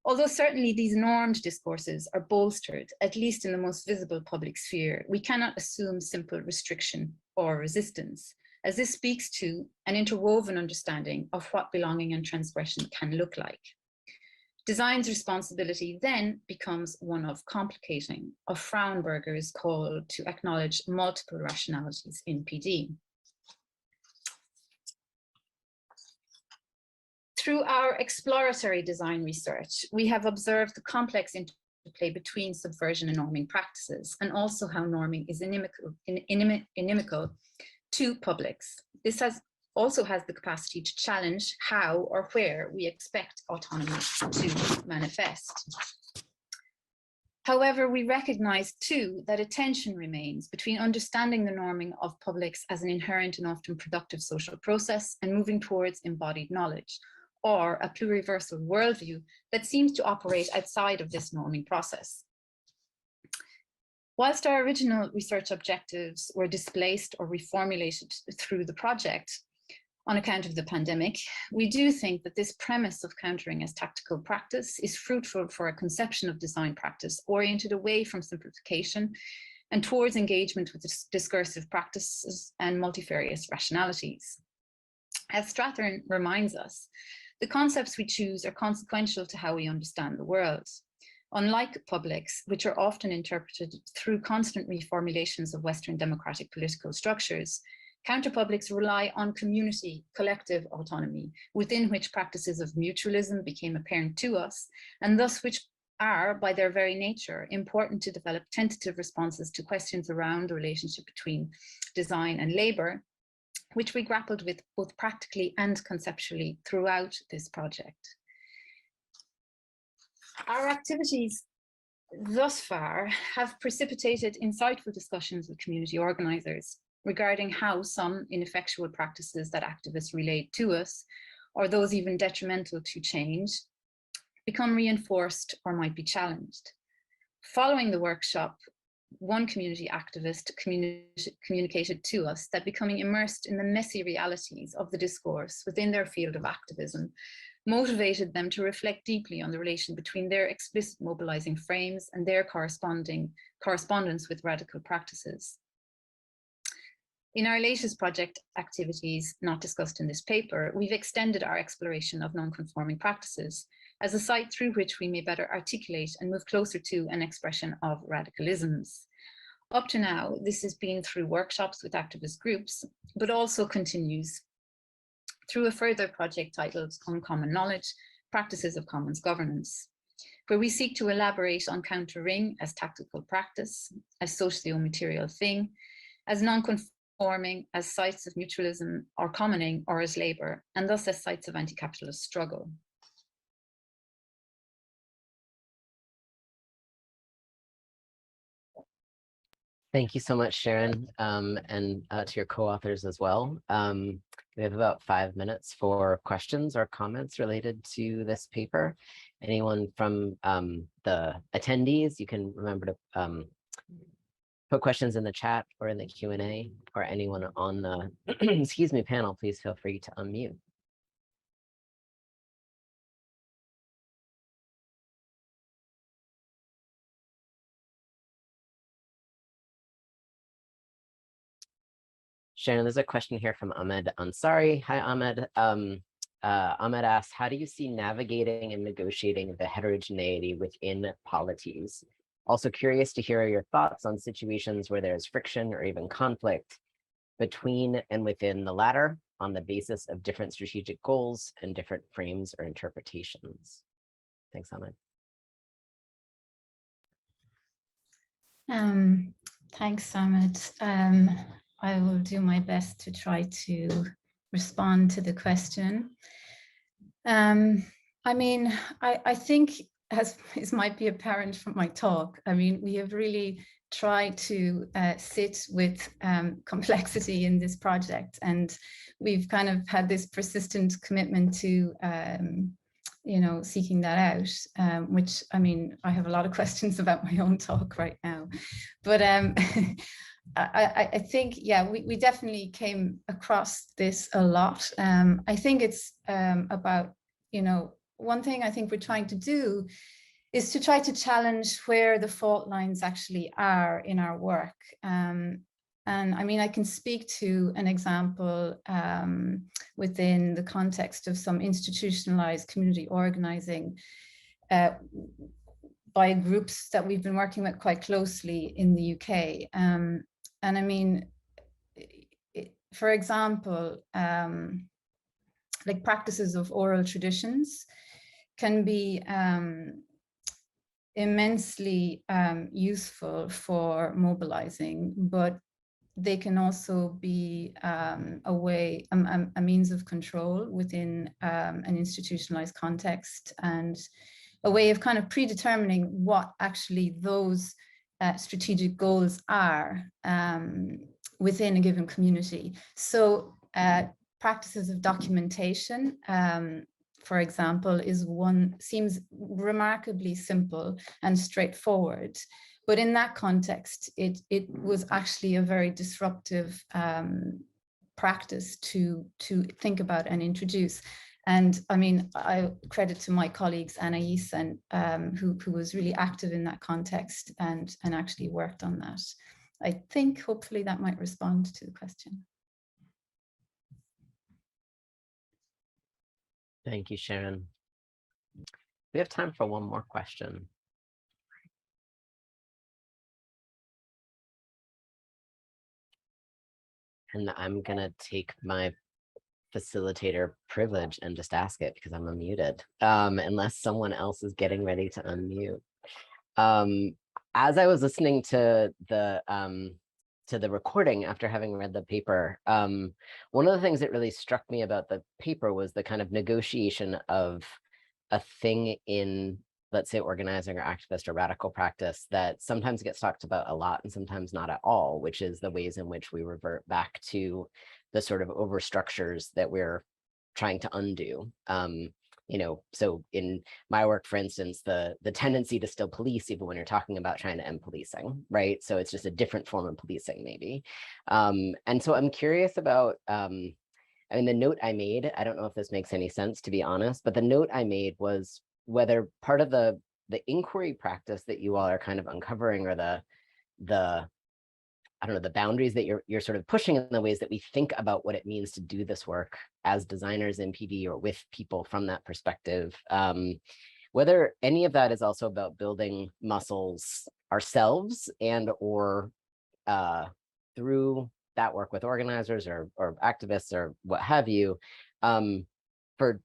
Speaker 4: Although certainly these normed discourses are bolstered, at least in the most visible public sphere, we cannot assume simple restriction or resistance, as this speaks to an interwoven understanding of what belonging and transgression can look like. Design's responsibility then becomes one of complicating, of Frauenberger's call to acknowledge multiple rationalities in PD. Through our exploratory design research, we have observed the complex interplay between subversion and norming practices, and also how norming is inimical to publics. This also has the capacity to challenge how or where we expect autonomy to manifest. However, we recognize too that a tension remains between understanding the norming of publics as an inherent and often productive social process and moving towards embodied knowledge, or a pluriversal worldview that seems to operate outside of this norming process. Whilst our original research objectives were displaced or reformulated through the project on account of the pandemic, we do think that this premise of countering as tactical practice is fruitful for a conception of design practice oriented away from simplification and towards engagement with discursive practices and multifarious rationalities. As Strathern reminds us, the concepts we choose are consequential to how we understand the world. Unlike publics, which are often interpreted through constant reformulations of Western democratic political structures, counterpublics rely on community, collective autonomy, within which practices of mutualism became apparent to us, and thus which are, by their very nature, important to develop tentative responses to questions around the relationship between design and labor, which we grappled with both practically and conceptually throughout this project. Our activities thus far have precipitated insightful discussions with community organizers regarding how some ineffectual practices that activists relate to us, or those even detrimental to change, become reinforced or might be challenged. Following the workshop, one community activist communicated to us that becoming immersed in the messy realities of the discourse within their field of activism motivated them to reflect deeply on the relation between their explicit mobilizing frames and their correspondence with radical practices. In our latest project activities, not discussed in this paper, we've extended our exploration of non-conforming practices as a site through which we may better articulate and move closer to an expression of radicalisms. Up to now, this has been through workshops with activist groups, but also continues through a further project titled Uncommon Knowledge, Practices of Commons Governance, where we seek to elaborate on countering as tactical practice, as socio-material thing, as non-conforming, as sites of mutualism or commoning, or as labour, and thus as sites of anti-capitalist struggle.
Speaker 1: Thank you so much, Sharon, and to your co-authors as well. We have about 5 minutes for questions or comments related to this paper. Anyone from the attendees, you can remember to put questions in the chat or in the Q&A, or anyone on the excuse me, panel, please feel free to unmute. Sharon, there's a question here from Ahmed Ansari. Hi, Ahmed. Ahmed asks, how do you see navigating and negotiating the heterogeneity within polities? Also curious to hear your thoughts on situations where there's friction or even conflict between and within the latter on the basis of different strategic goals and different frames or interpretations. Thanks, Ahmed.
Speaker 4: Thanks, Ahmed. I will do my best to try to respond to the question. I mean, I think, as it might be apparent from my talk, I mean, we have really tried to sit with complexity in this project, and we've kind of had this persistent commitment to you know, seeking that out, which, I mean, I have a lot of questions about my own talk right now, but I think, yeah, we definitely came across this a lot. I think it's about, you know, one thing I think we're trying to do is to try to challenge where the fault lines actually are in our work. And I mean, I can speak to an example within the context of some institutionalized community organizing by groups that we've been working with quite closely in the UK. And I mean, for example, like practices of oral traditions can be immensely useful for mobilizing, but they can also be a means of control within an institutionalized context, and a way of kind of predetermining what actually those strategic goals are within a given community. So practices of documentation, for example, seems remarkably simple and straightforward. But in that context, it was actually a very disruptive practice to think about and introduce. And I mean, I credit to my colleagues Anais and who was really active in that context and actually worked on that. I think hopefully that might respond to the question.
Speaker 1: Thank you, Sharon. We have time for one more question. And I'm gonna take my facilitator privilege and just ask it because I'm unmuted, unless someone else is getting ready to unmute. As I was listening to the recording after having read the paper, one of the things that really struck me about the paper was the kind of negotiation of a thing in, let's say, organizing or activist or radical practice that sometimes gets talked about a lot and sometimes not at all, which is the ways in which we revert back to the sort of overstructures that we're trying to undo. You know, so in my work, for instance, the tendency to still police even when you're talking about trying to end policing, right? So it's just a different form of policing maybe. And so I'm curious about I mean, the note I made, I don't know if this makes any sense, to be honest, but the note I made was whether part of the inquiry practice that you all are kind of uncovering, or the I don't know, the boundaries that you're sort of pushing in the ways that we think about what it means to do this work as designers in PD or with people from that perspective. Whether any of that is also about building muscles ourselves, and or through that work with organizers or activists or what have you, for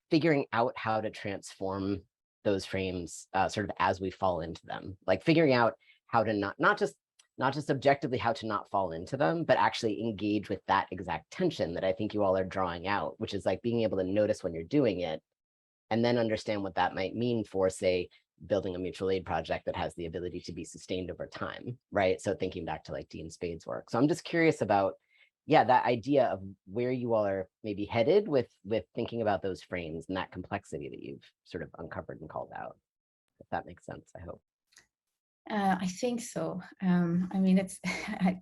Speaker 1: figuring out how to transform those frames sort of as we fall into them, like figuring out how to not just objectively how to not fall into them, but actually engage with that exact tension that I think you all are drawing out, which is like being able to notice when you're doing it, and then understand what that might mean for, say, building a mutual aid project that has the ability to be sustained over time, right? So thinking back to like Dean Spade's work. So I'm just curious about, yeah, that idea of where you all are maybe headed with thinking about those frames and that complexity that you've sort of uncovered and called out, if that makes sense, I hope.
Speaker 4: I think so. I mean, it's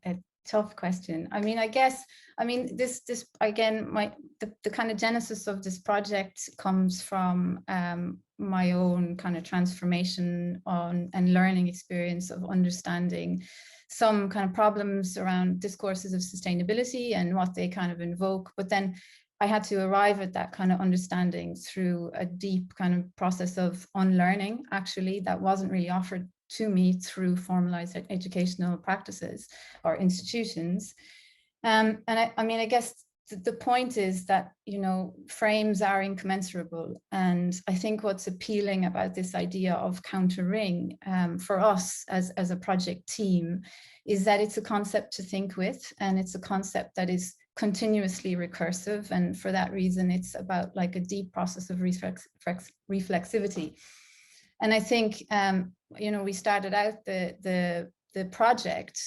Speaker 4: a tough question. I mean, I guess, I mean, this again, the kind of genesis of this project comes from my own kind of transformation and learning experience of understanding some kind of problems around discourses of sustainability and what they kind of invoke. But then I had to arrive at that kind of understanding through a deep kind of process of unlearning, actually, that wasn't really offered to me through formalized educational practices or institutions. And I mean, I guess the point is that, you know, frames are incommensurable. And I think what's appealing about this idea of countering for us as a project team is that it's a concept to think with, and it's a concept that is continuously recursive. And for that reason, it's about like a deep process of reflexivity. And I think, you know, we started out the project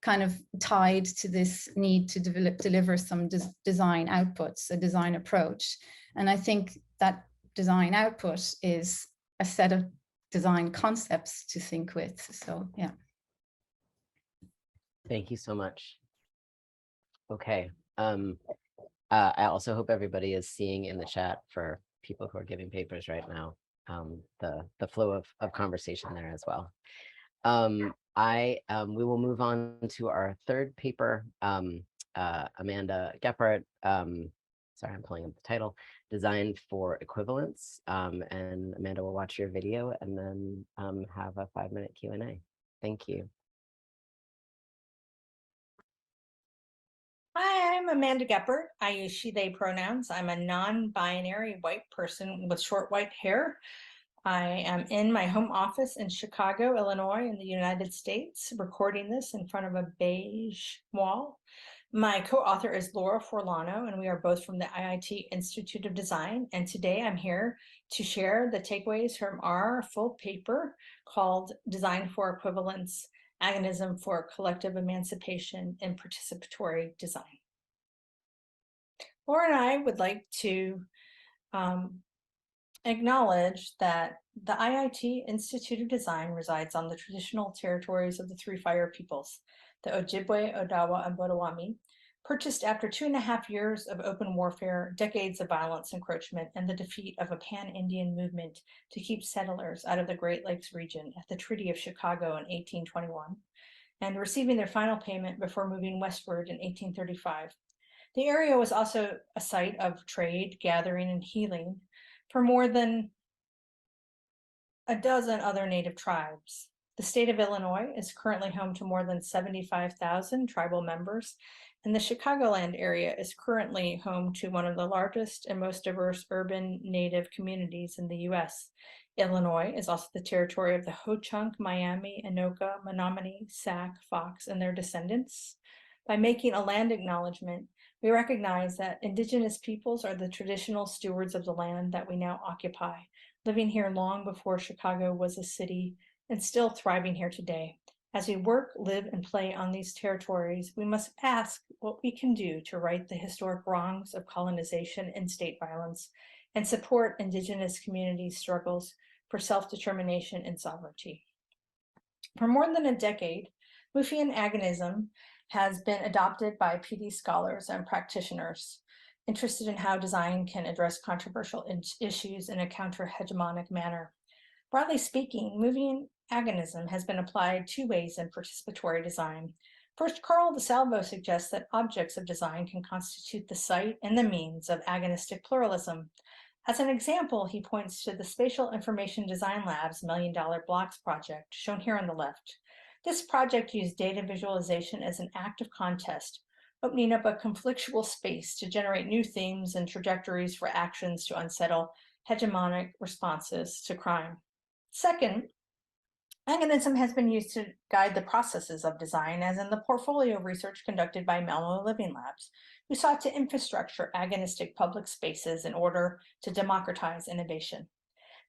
Speaker 4: kind of tied to this need to deliver some design outputs, a design approach. And I think that design output is a set of design concepts to think with. So, yeah.
Speaker 1: Thank you so much. Okay. I also hope everybody is seeing in the chat, for people who are giving papers right now, the flow of conversation there as well. We will move on to our third paper, Amanda Geppert, sorry, I'm pulling up the title, Designed for Equivalence. And Amanda will watch your video and then have a 5-minute Q&A. Thank you.
Speaker 5: Hi, I'm Amanda Geppert. I use she, they pronouns. I'm a non-binary white person with short white hair. I am in my home office in Chicago, Illinois, in the United States, recording this in front of a beige wall. My co-author is Laura Forlano, and we are both from the IIT Institute of Design. And today I'm here to share the takeaways from our full paper called Design for Equivalence, Agonism for Collective Emancipation and Participatory Design. Laura and I would like to acknowledge that the IIT Institute of Design resides on the traditional territories of the three fire peoples, the Ojibwe, Odawa, and Potawatomi, purchased after 2.5 years of open warfare, decades of violence encroachment, and the defeat of a pan-Indian movement to keep settlers out of the Great Lakes region at the Treaty of Chicago in 1821, and receiving their final payment before moving westward in 1835. The area was also a site of trade, gathering, and healing for more than a dozen other Native tribes. The state of Illinois is currently home to more than 75,000 tribal members, and the Chicagoland area is currently home to one of the largest and most diverse urban Native communities in the U.S. Illinois is also the territory of the Ho-Chunk, Miami, Anoka, Menominee, Sac, Fox, and their descendants. By making a land acknowledgement, we recognize that Indigenous peoples are the traditional stewards of the land that we now occupy, living here long before Chicago was a city and still thriving here today. As we work, live, and play on these territories, we must ask what we can do to right the historic wrongs of colonization and state violence and support Indigenous communities' struggles for self-determination and sovereignty. For more than a decade, Mufian agonism has been adopted by PD scholars and practitioners. interested in how design can address controversial issues in a counter-hegemonic manner. Broadly speaking, moving agonism has been applied two ways in participatory design. First, Carl DeSalvo suggests that objects of design can constitute the site and the means of agonistic pluralism. As an example, he points to the Spatial Information Design Lab's $1 Million Blocks project, shown here on the left. This project used data visualization as an active contest, opening up a conflictual space to generate new themes and trajectories for actions to unsettle hegemonic responses to crime. Second, agonism has been used to guide the processes of design, as in the portfolio research conducted by Malmo Living Labs, who sought to infrastructure agonistic public spaces in order to democratize innovation.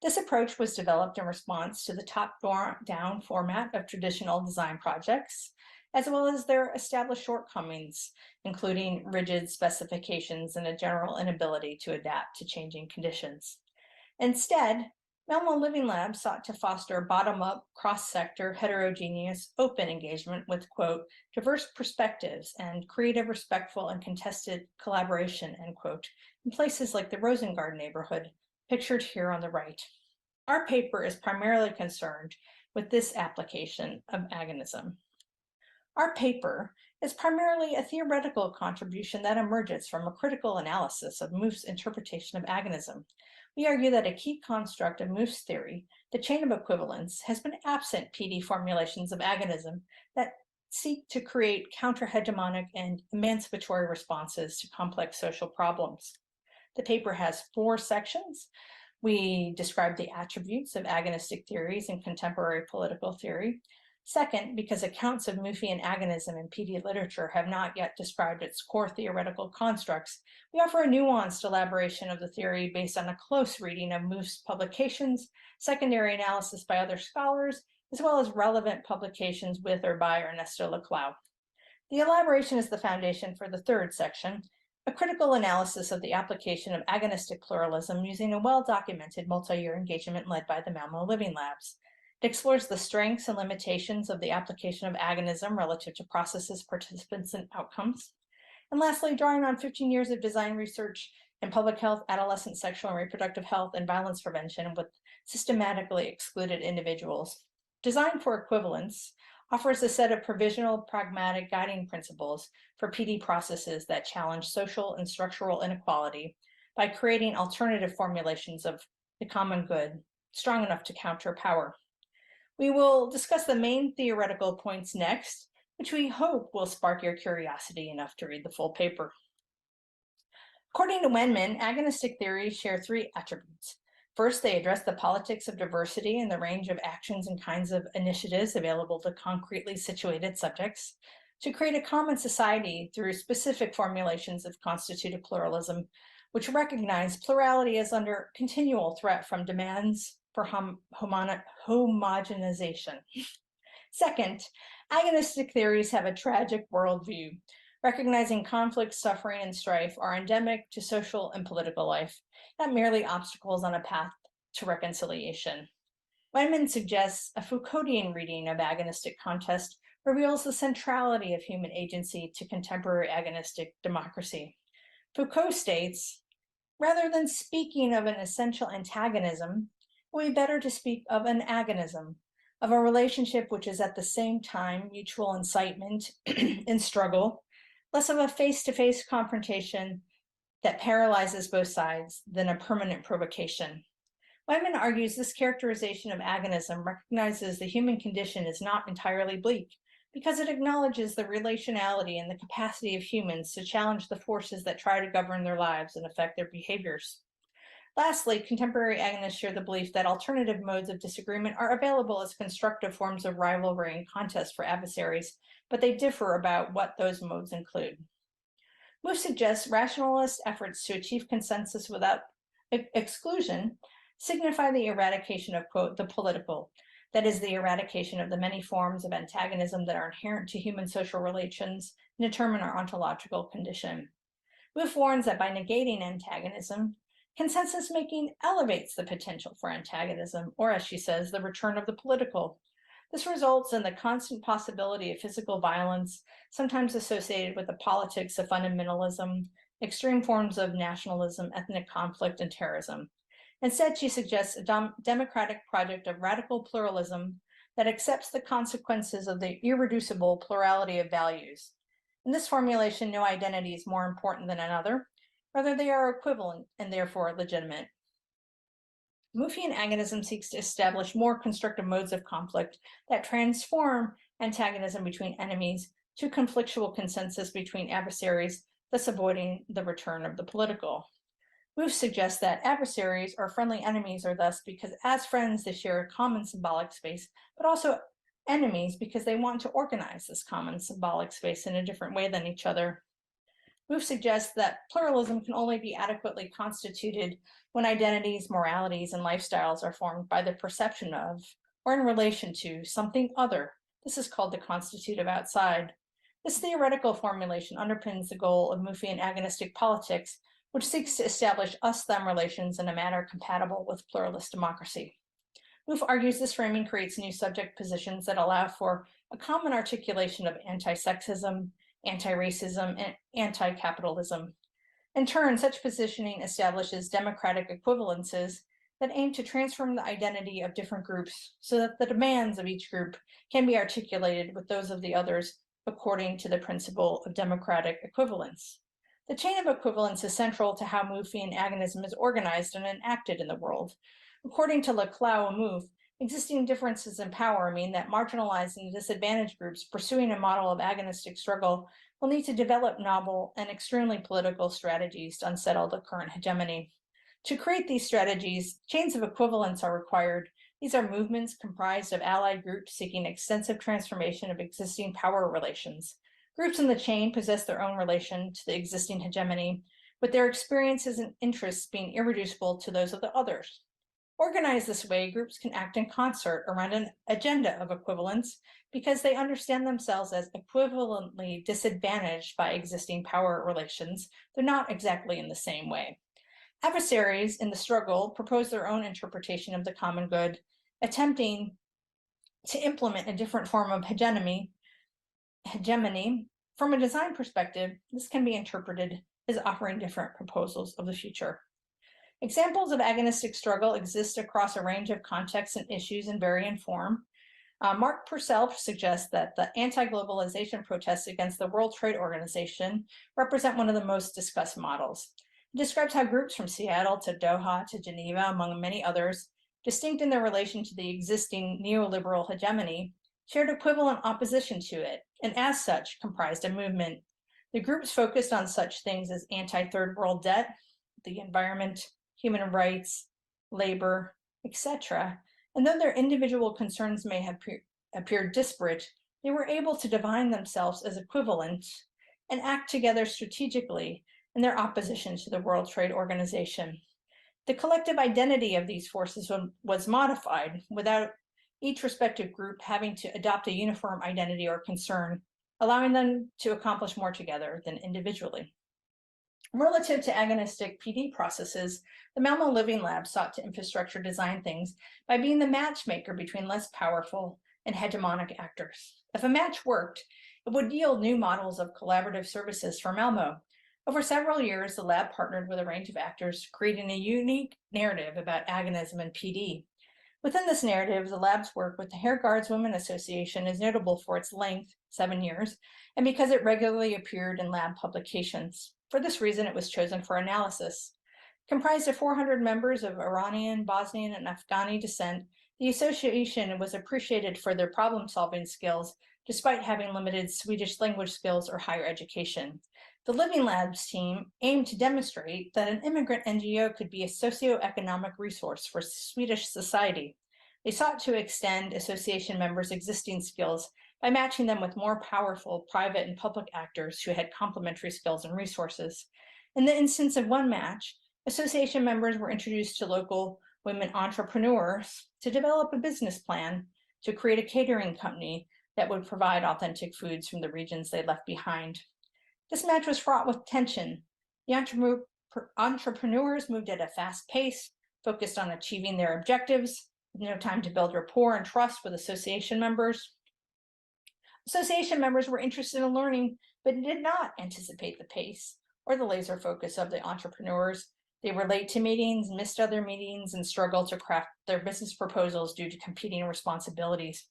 Speaker 5: This approach was developed in response to the top-down format of traditional design projects, as well as their established shortcomings, including rigid specifications and a general inability to adapt to changing conditions. Instead, Malmo Living Lab sought to foster bottom-up, cross-sector, heterogeneous, open engagement with, quote, diverse perspectives and creative, respectful, and contested collaboration, end quote, in places like the Rosengard neighborhood, pictured here on the right. Our paper is primarily concerned with this application of agonism. Our paper is primarily a theoretical contribution that emerges from a critical analysis of Mouffe's interpretation of agonism. We argue that a key construct of Mouffe's theory, the chain of equivalence, has been absent PD formulations of agonism that seek to create counter-hegemonic and emancipatory responses to complex social problems. The paper has 4 sections. We describe the attributes of agonistic theories in contemporary political theory. Second, because accounts of Mouffian agonism in PD literature have not yet described its core theoretical constructs, we offer a nuanced elaboration of the theory based on a close reading of Mouffe's publications, secondary analysis by other scholars, as well as relevant publications with or by Ernesto Laclau. The elaboration is the foundation for the 3rd section, a critical analysis of the application of agonistic pluralism using a well-documented multi-year engagement led by the Malmo Living Labs. It explores the strengths and limitations of the application of agonism relative to processes, participants, and outcomes. And lastly, drawing on 15 years of design research in public health, adolescent sexual and reproductive health, and violence prevention with systematically excluded individuals. Design for Equivalence offers a set of provisional, pragmatic guiding principles for PD processes that challenge social and structural inequality by creating alternative formulations of the common good, strong enough to counter power. We will discuss the main theoretical points next, which we hope will spark your curiosity enough to read the full paper. According to Wenman, agonistic theories share 3 attributes. First, they address the politics of diversity and the range of actions and kinds of initiatives available to concretely situated subjects to create a common society through specific formulations of constitutive pluralism, which recognize plurality as under continual threat from demands for homogenization. Second, agonistic theories have a tragic worldview, recognizing conflict, suffering, and strife are endemic to social and political life, not merely obstacles on a path to reconciliation. Wenman suggests a Foucauldian reading of agonistic contest reveals the centrality of human agency to contemporary agonistic democracy. Foucault states, rather than speaking of an essential antagonism, it would be better to speak of an agonism, of a relationship which is at the same time mutual incitement and struggle, less of a face-to-face confrontation that paralyzes both sides than a permanent provocation. Wenman argues this characterization of agonism recognizes the human condition is not entirely bleak, because it acknowledges the relationality and the capacity of humans to challenge the forces that try to govern their lives and affect their behaviors. Lastly, contemporary agonists share the belief that alternative modes of disagreement are available as constructive forms of rivalry and contest for adversaries, but they differ about what those modes include. Mouffe suggests rationalist efforts to achieve consensus without exclusion signify the eradication of, quote, the political, that is, the eradication of the many forms of antagonism that are inherent to human social relations and determine our ontological condition. Mouffe warns that by negating antagonism, consensus making elevates the potential for antagonism, or as she says, the return of the political. This results in the constant possibility of physical violence, sometimes associated with the politics of fundamentalism, extreme forms of nationalism, ethnic conflict, and terrorism. Instead, she suggests a democratic project of radical pluralism that accepts the consequences of the irreducible plurality of values. In this formulation, no identity is more important than another, rather they are equivalent and therefore legitimate. Muffian agonism seeks to establish more constructive modes of conflict that transform antagonism between enemies to conflictual consensus between adversaries, thus avoiding the return of the political. Move suggests that adversaries or friendly enemies are thus because as friends they share a common symbolic space, but also enemies because they want to organize this common symbolic space in a different way than each other. Move suggests that pluralism can only be adequately constituted when identities, moralities, and lifestyles are formed by the perception of, or in relation to, something other. This is called the constitutive outside. This theoretical formulation underpins the goal of Muffian agonistic politics, which seeks to establish us-them relations in a manner compatible with pluralist democracy. Move argues this framing creates new subject positions that allow for a common articulation of anti-sexism, anti-racism, and anti-capitalism. In turn, such positioning establishes democratic equivalences that aim to transform the identity of different groups so that the demands of each group can be articulated with those of the others according to the principle of democratic equivalence. The chain of equivalence is central to how Muffian agonism is organized and enacted in the world. According to Leclau and Move, existing differences in power mean that marginalized and disadvantaged groups pursuing a model of agonistic struggle will need to develop novel and extremely political strategies to unsettle the current hegemony. To create these strategies, chains of equivalence are required. These are movements comprised of allied groups seeking extensive transformation of existing power relations. Groups in the chain possess their own relation to the existing hegemony, with their experiences and interests being irreducible to those of the others. Organized this way, groups can act in concert around an agenda of equivalence because they understand themselves as equivalently disadvantaged by existing power relations, though not exactly in the same way. Adversaries in the struggle propose their own interpretation of the common good, attempting to implement a different form of hegemony. From a design perspective, this can be interpreted as offering different proposals of the future. Examples of agonistic struggle exist across a range of contexts and issues and vary in form. Mark Purcell suggests that the anti-globalization protests against the World Trade Organization represent one of the most discussed models. It describes how groups from Seattle to Doha to Geneva, among many others, distinct in their relation to the existing neoliberal hegemony, shared equivalent opposition to it, and as such comprised a movement. The groups focused on such things as anti-third world debt, the environment, human rights, labor, etc. And though their individual concerns may have appeared disparate, they were able to define themselves as equivalent and act together strategically in their opposition to the World Trade Organization. The collective identity of these forces was modified without each respective group having to adopt a uniform identity or concern, allowing them to accomplish more together than individually. Relative to agonistic PD processes, the Malmo Living Lab sought to infrastructure design things by being the matchmaker between less powerful and hegemonic actors. If a match worked, it would yield new models of collaborative services for Malmo. Over several years, the lab partnered with a range of actors, creating a unique narrative about agonism and PD. Within this narrative, the lab's work with the Hair Guards Women Association is notable for its length, 7 years, and because it regularly appeared in lab publications. For this reason, it was chosen for analysis. Comprised of 400 members of Iranian, Bosnian, and Afghani descent, the association was appreciated for their problem-solving skills, despite having limited Swedish language skills or higher education. The Living Labs team aimed to demonstrate that an immigrant NGO could be a socioeconomic resource for Swedish society. They sought to extend association members' existing skills by matching them with more powerful private and public actors who had complementary skills and resources. In the instance of one match, association members were introduced to local women entrepreneurs to develop a business plan to create a catering company that would provide authentic foods from the regions they left behind. This match was fraught with tension. The entrepreneurs moved at a fast pace, focused on achieving their objectives, with no time to build rapport and trust with association members. Association members were interested in learning, but did not anticipate the pace or the laser focus of the entrepreneurs. They were late to meetings, missed other meetings, and struggled to craft their business proposals due to competing responsibilities.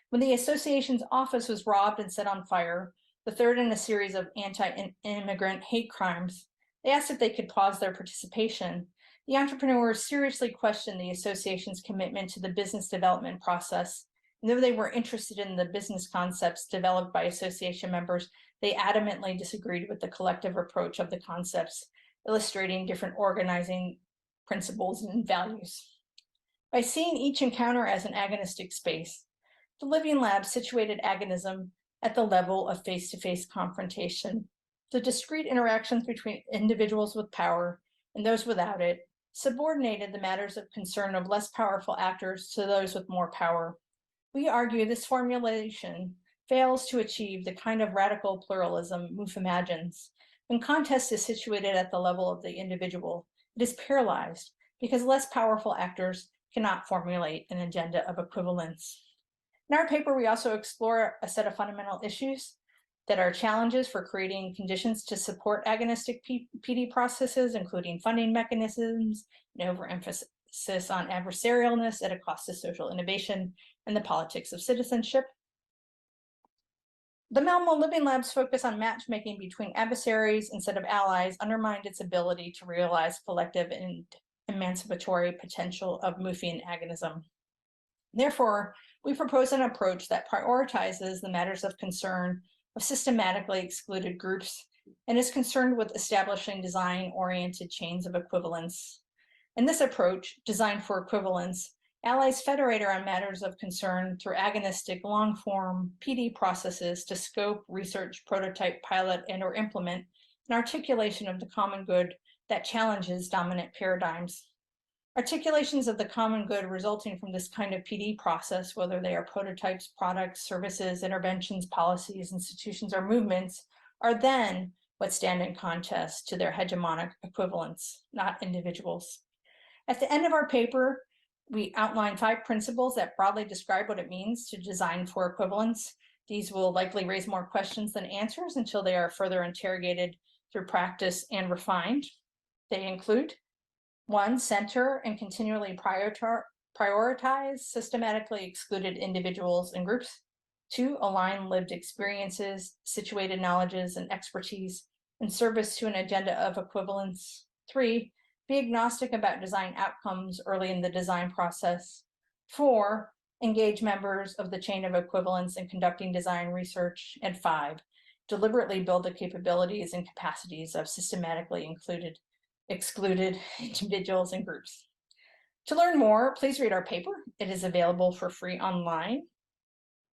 Speaker 5: When the association's office was robbed and set on fire, the third in a series of anti-immigrant hate crimes, they asked if they could pause their participation. The entrepreneurs seriously questioned the association's commitment to the business development process. And though they were interested in the business concepts developed by association members, they adamantly disagreed with the collective approach of the concepts, illustrating different organizing principles and values. By seeing each encounter as an agonistic space, the Living Lab situated agonism at the level of face-to-face confrontation. The discrete interactions between individuals with power and those without it subordinated the matters of concern of less powerful actors to those with more power. We argue this formulation fails to achieve the kind of radical pluralism Mouffe imagines. When contest is situated at the level of the individual, it is paralyzed because less powerful actors cannot formulate an agenda of equivalence. In our paper, we also explore a set of fundamental issues that are challenges for creating conditions to support agonistic PD processes, including funding mechanisms, and overemphasis on adversarialness at a cost of social innovation, and the politics of citizenship. The Malmo Living Lab's focus on matchmaking between adversaries instead of allies undermined its ability to realize collective and emancipatory potential of Mouffian agonism. Therefore, we propose an approach that prioritizes the matters of concern of systematically excluded groups and is concerned with establishing design-oriented chains of equivalence. In this approach, designed for equivalence, allies federate around matters of concern through agonistic long-form PD processes to scope, research, prototype, pilot, and/or implement an articulation of the common good that challenges dominant paradigms. Articulations of the common good resulting from this kind of PD process, whether they are prototypes, products, services, interventions, policies, institutions, or movements, are then what stand in contest to their hegemonic equivalents, not individuals. At the end of our paper, we outline 5 principles that broadly describe what it means to design for equivalence. These will likely raise more questions than answers until they are further interrogated through practice and refined. They include 1, center and continually prioritize systematically excluded individuals and groups. 2, align lived experiences, situated knowledges, and expertise in service to an agenda of equivalence. 3, be agnostic about design outcomes early in the design process. 4, engage members of the chain of equivalence in conducting design research. And 5, deliberately build the capabilities and capacities of systematically excluded individuals and groups. To learn more, please read our paper. It is available for free online.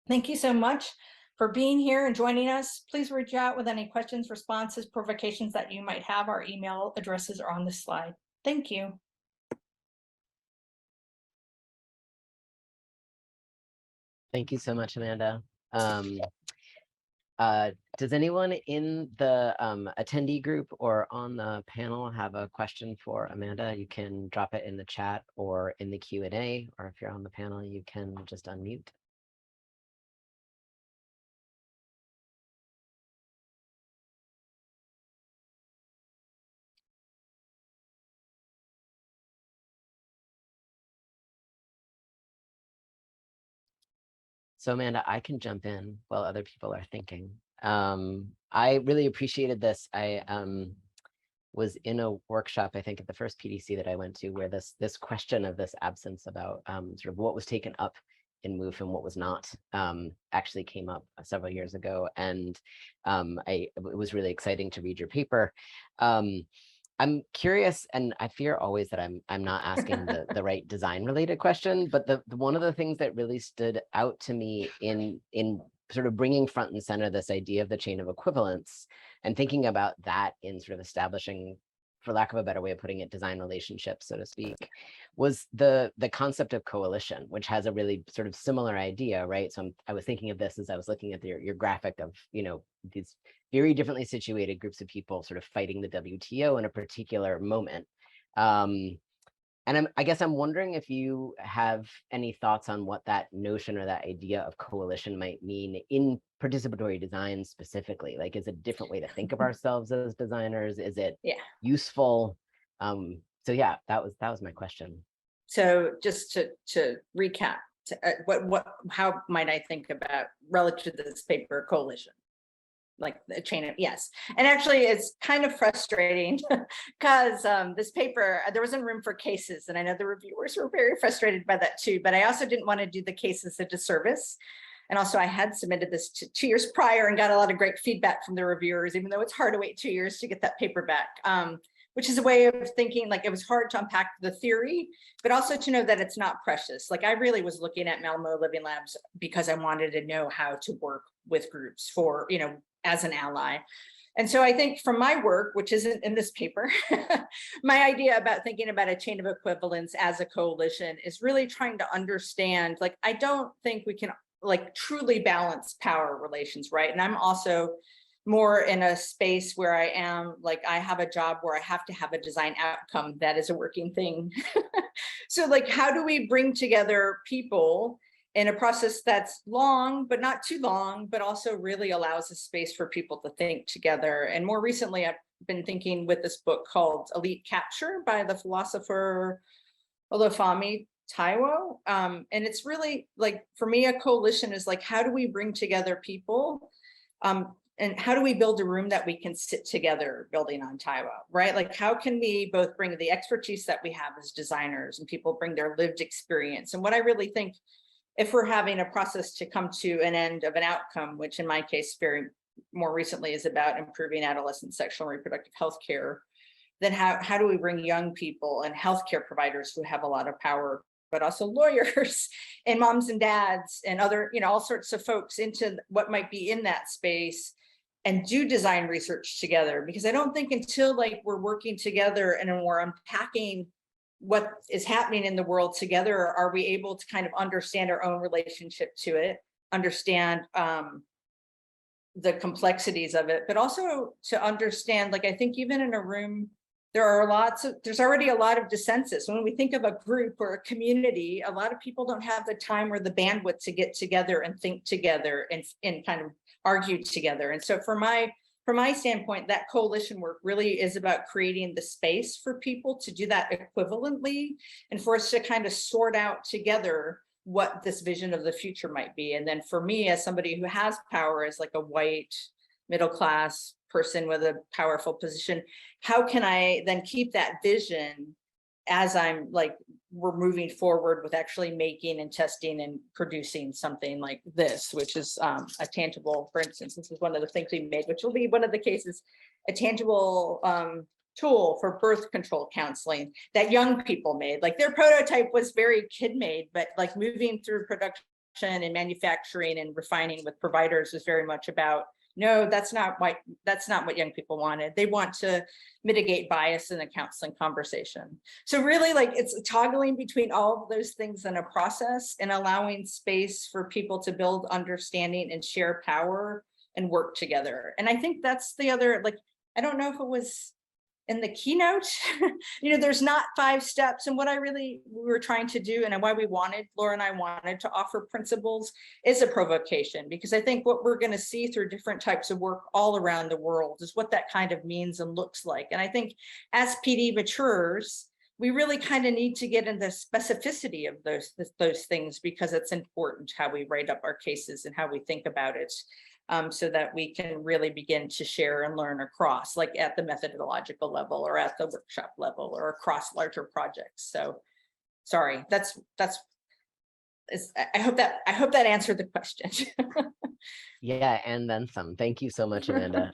Speaker 5: Thank you so much for being here and joining us. Please reach out with any questions, responses, provocations that you might have. Our email addresses are on this slide. Thank you.
Speaker 1: Thank you so much, Amanda. Does anyone in the attendee group or on the panel have a question for Amanda? You can drop it in the chat or in the Q&A, or if you're on the panel, you can just unmute. So Amanda, I can jump in while other people are thinking. I really appreciated this. I was in a workshop, I think at the first PDC that I went to, where this question of this absence about sort of what was taken up in MOOF and what was not actually came up several years ago. And it was really exciting to read your paper. I'm curious, and I fear always that I'm not asking the right design related question, but the one of the things that really stood out to me in sort of bringing front and center this idea of the chain of equivalence and thinking about that in sort of establishing, for lack of a better way of putting it, design relationships, so to speak, was the concept of coalition, which has a really sort of similar idea, right? So I was thinking of this as I was looking at your graphic of, you know, these very differently situated groups of people sort of fighting the WTO in a particular moment. And I guess I'm wondering if you have any thoughts on what that notion or that idea of coalition might mean in participatory design specifically. Like, is it a different way to think of ourselves as designers? Is it useful? So yeah, that was my question.
Speaker 5: So just to recap, how might I think about relative to this paper, coalition? Like a chain of, yes. And actually it's kind of frustrating because this paper, there wasn't room for cases. And I know the reviewers were very frustrated by that too, but I also didn't want to do the cases a disservice. And also I had submitted this 2 years prior and got a lot of great feedback from the reviewers, even though it's hard to wait 2 years to get that paper back, which is a way of thinking, like it was hard to unpack the theory, but also to know that it's not precious. Like I really was looking at Malmo Living Labs because I wanted to know how to work with groups for, you know, as an ally. And so I think from my work, which isn't in this paper, my idea about thinking about a chain of equivalence as a coalition is really trying to understand, like, I don't think we can like truly balance power relations, right? And I'm also more in a space where I am, like, I have a job where I have to have a design outcome that is a working thing. So like, how do we bring together people in a process that's long, but not too long, but also really allows a space for people to think together. And more recently, I've been thinking with this book called Elite Capture by the philosopher Olufemi Taiwo. And it's really like, for me, a coalition is like, how do we bring together people? And how do we build a room that we can sit together building on Taiwo, right? Like, how can we both bring the expertise that we have as designers and people bring their lived experience? And what I really think, if we're having a process to come to an end of an outcome, which in my case, very more recently is about improving adolescent sexual and reproductive health care, then how do we bring young people and healthcare providers who have a lot of power, but also lawyers and moms and dads and other, you know, all sorts of folks into what might be in that space and do design research together? Because I don't think until like we're working together and we're unpacking what is happening in the world together, are we able to kind of understand our own relationship to it, understand the complexities of it, but also to understand, like, I think even in a room, there's already a lot of dissensus. When we think of a group or a community, a lot of people don't have the time or the bandwidth to get together and think together and kind of argue together. And so from my standpoint, that coalition work really is about creating the space for people to do that equivalently and for us to kind of sort out together what this vision of the future might be. And then for me, as somebody who has power, as like a white middle-class person with a powerful position, how can I then keep that vision as I'm like, we're moving forward with actually making and testing and producing something like this, which is a tangible, for instance, this is one of the things we made, which will be one of the cases, a tangible tool for birth control counseling that young people made. Like their prototype was very kid made, but like moving through production and manufacturing and refining with providers was very much about, no, that's not what young people wanted. They want to mitigate bias in the counseling conversation. So really, like, it's toggling between all of those things in a process and allowing space for people to build understanding and share power and work together. And I think that's the other, like, I don't know if it was in the keynote, you know, there's not 5 steps. And what we were trying to do and why Laura and I wanted to offer principles is a provocation, because I think what we're going to see through different types of work all around the world is what that kind of means and looks like. And I think as PD matures, we really kind of need to get into the specificity of those things, because it's important how we write up our cases and how we think about it. So that we can really begin to share and learn across, like at the methodological level or at the workshop level or across larger projects. So, sorry, I hope that answered the question.
Speaker 1: Yeah, and then some. Thank you so much, Amanda.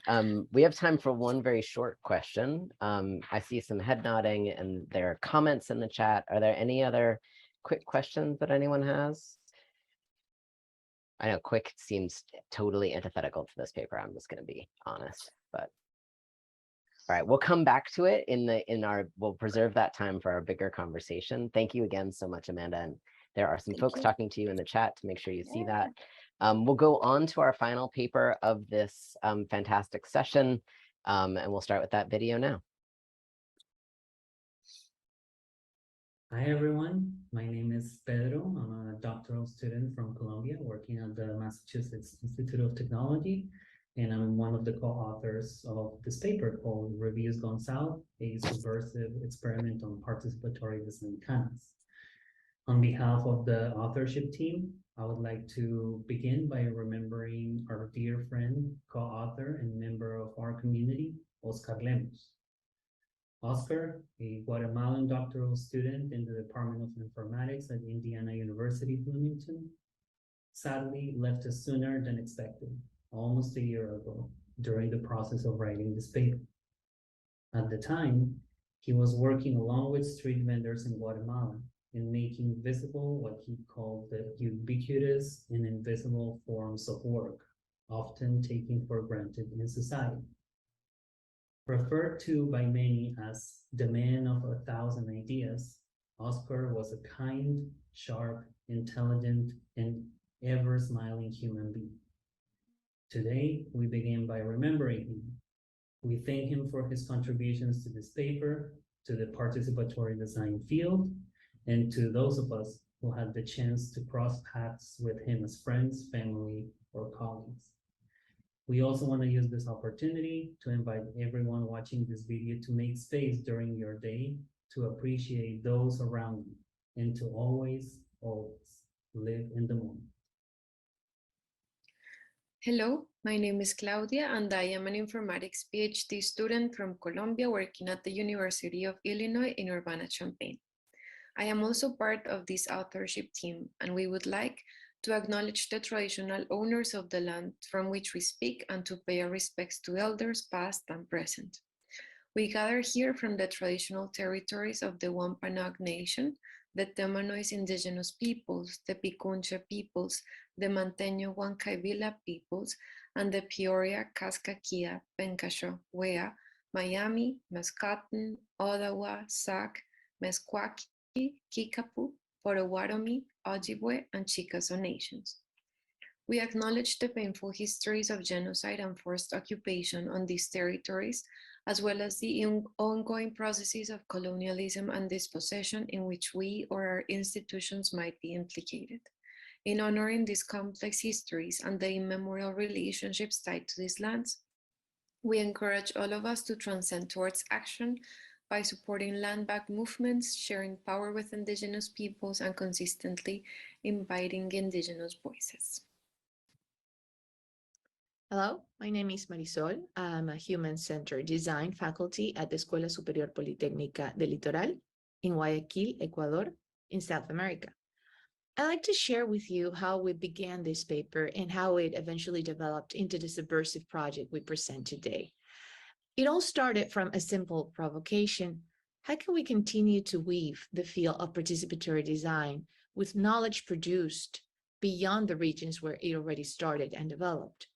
Speaker 1: We have time for one very short question. I see some head nodding and there are comments in the chat. Are there any other quick questions that anyone has? I know quick seems totally antithetical to this paper. I'm just going to be honest, but all right, we'll come back to it we'll preserve that time for our bigger conversation. Thank you again so much, Amanda. And there are some folks talking to you in the chat to make sure you see that. We'll go on to our final paper of this fantastic session, and we'll start with that video now.
Speaker 6: Hi everyone, my name is Pedro. I'm a doctoral student from Colombia working at the Massachusetts Institute of Technology, and I'm one of the co-authors of this paper called Reviews Gone South, a subversive experiment on participatory design canons. On behalf of the authorship team, I would like to begin by remembering our dear friend, co-author, and member of our community, Oscar Lemos. Oscar, a Guatemalan doctoral student in the Department of Informatics at Indiana University, Bloomington, sadly left us sooner than expected, almost a year ago, during the process of writing this paper. At the time, he was working along with street vendors in Guatemala in making visible what he called the ubiquitous and invisible forms of work, often taken for granted in society. Referred to by many as the man of 1,000 ideas, Oscar was a kind, sharp, intelligent, and ever-smiling human being. Today, we begin by remembering him. We thank him for his contributions to this paper, to the participatory design field, and to those of us who had the chance to cross paths with him as friends, family, or colleagues. We also want to use this opportunity to invite everyone watching this video to make space during your day to appreciate those around you and to always, always live in the moment.
Speaker 7: Hello, my name is Claudia and I am an informatics PhD student from Colombia working at the University of Illinois in Urbana-Champaign. I am also part of this authorship team and we would like to acknowledge the traditional owners of the land from which we speak and to pay our respects to elders past and present. We gather here from the traditional territories of the Wampanoag Nation, the Temanois indigenous peoples, the Picuncha peoples, the Manteño Huancaivila peoples, and the Peoria, Kaskaskia, Pencasho, Wea, Miami, Mascotton, Ottawa, Sac, Meskwaki, Kickapoo, Potawatomi, Ojibwe, and Chickasaw nations. We acknowledge the painful histories of genocide and forced occupation on these territories, as well as the ongoing processes of colonialism and dispossession in which we or our institutions might be implicated. In honoring these complex histories and the immemorial relationships tied to these lands, we encourage all of us to transcend towards action by supporting land-back movements, sharing power with indigenous peoples, and consistently inviting indigenous voices.
Speaker 8: Hello, my name is Marisol. I'm a human-centered design faculty at the Escuela Superior Politécnica del Litoral in Guayaquil, Ecuador, in South America. I'd like to share with you how we began this paper and how it eventually developed into the subversive project we present today. It all started from a simple provocation. How can we continue to weave the field of participatory design with knowledge produced beyond the regions where it already started and developed?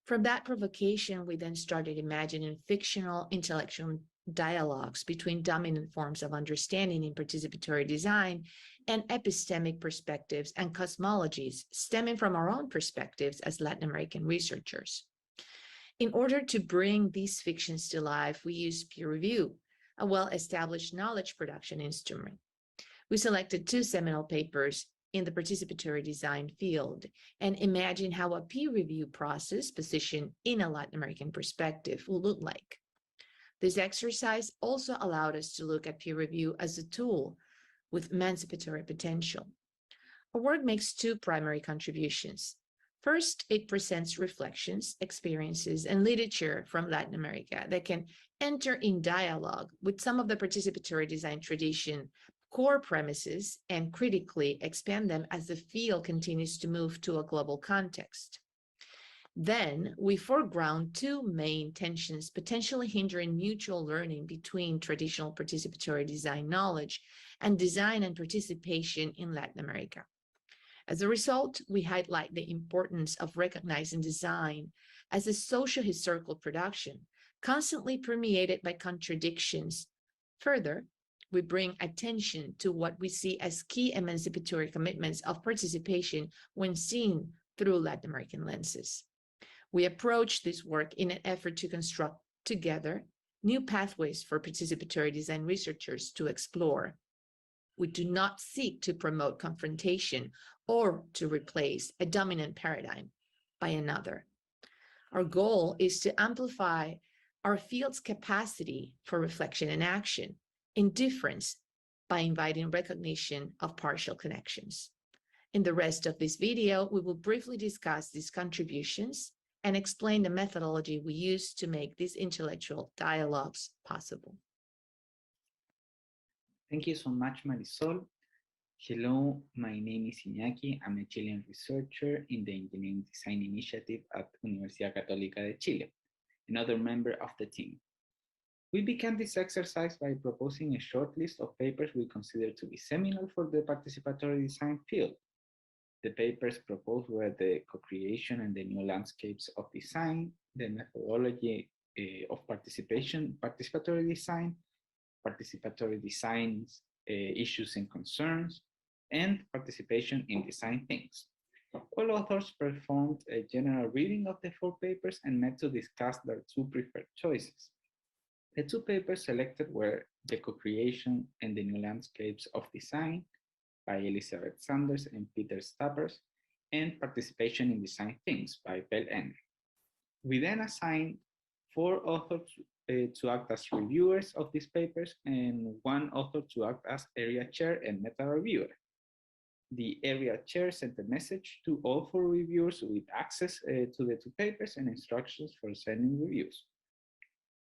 Speaker 8: From that provocation, we then started imagining fictional intellectual dialogues between dominant forms of understanding in participatory design and epistemic perspectives and cosmologies stemming from our own perspectives as Latin American researchers. In order to bring these fictions to life, we used peer review, a well-established knowledge production instrument. We selected 2 seminal papers in the participatory design field and imagine how a peer review process positioned in a Latin American perspective will look like. This exercise also allowed us to look at peer review as a tool with emancipatory potential. Our work makes 2 primary contributions. First, it presents reflections, experiences, and literature from Latin America that can enter in dialogue with some of the participatory design tradition core premises and critically expand them as the field continues to move to a global context. Then we foreground 2 main tensions potentially hindering mutual learning between traditional participatory design knowledge and design and participation in Latin America. As a result, we highlight the importance of recognizing design as a socio-historical production, constantly permeated by contradictions. Further, we bring attention to what we see as key emancipatory commitments of participation when seen through Latin American lenses. We approach this work in an effort to construct together new pathways for participatory design researchers to explore. We do not seek to promote confrontation or to replace a dominant paradigm by another. Our goal is to amplify our field's capacity for reflection and action, indifference, by inviting recognition of partial connections. In the rest of this video, we will briefly discuss these contributions and explain the methodology we use to make these intellectual dialogues possible.
Speaker 9: Thank you so much, Marisol. Hello, my name is Iñaki. I'm a Chilean researcher in the Engineering Design Initiative at Universidad Católica de Chile, another member of the team. We began this exercise by proposing a short list of papers we consider to be seminal for the participatory design field. The papers proposed were the co-creation and the new landscapes of design, the methodology of participatory design, participatory designs, issues and concerns, and participation in design things. All authors performed a general reading of the 4 papers and met to discuss their 2 preferred choices. The 2 papers selected were The Co-Creation and the New Landscapes of Design by Elizabeth Sanders and Peter Stappers, and Participation in Design Things by Bell Enner. We then assigned 4 authors to act as reviewers of these papers and 1 author to act as area chair and meta reviewer. The area chair sent a message to all 4 reviewers with access to the 2 papers and instructions for sending reviews.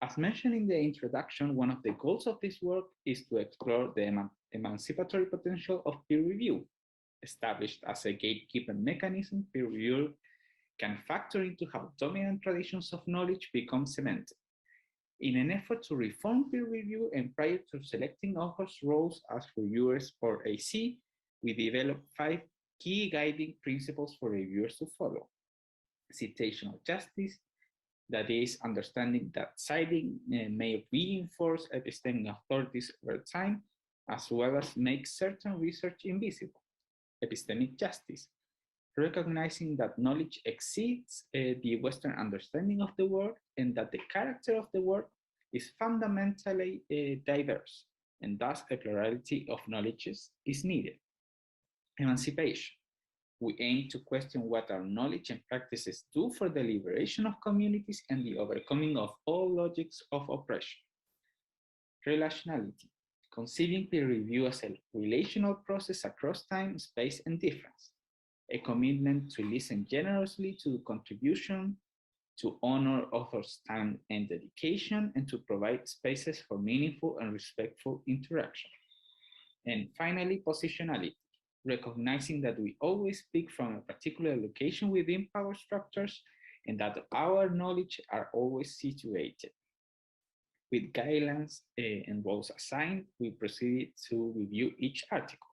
Speaker 9: As mentioned in the introduction, one of the goals of this work is to explore the emancipatory potential of peer review. Established as a gatekeeper mechanism, peer review can factor into how dominant traditions of knowledge become cemented. In an effort to reform peer review and prior to selecting authors' roles as reviewers or AC, we developed 5 key guiding principles for reviewers to follow. Citational justice, that is, understanding that citing may reinforce epistemic authorities over time, as well as make certain research invisible. Epistemic justice, recognizing that knowledge exceeds the Western understanding of the world and that the character of the world is fundamentally diverse, and thus a plurality of knowledges is needed. Emancipation. We aim to question what our knowledge and practices do for the liberation of communities and the overcoming of all logics of oppression. Relationality. Conceiving peer review as a relational process across time, space, and difference. A commitment to listen generously to contribution, to honor authors' time and dedication, and to provide spaces for meaningful and respectful interaction. And finally, positionality, recognizing that we always speak from a particular location within power structures and that our knowledge are always situated. With guidelines and roles assigned, we proceeded to review each article.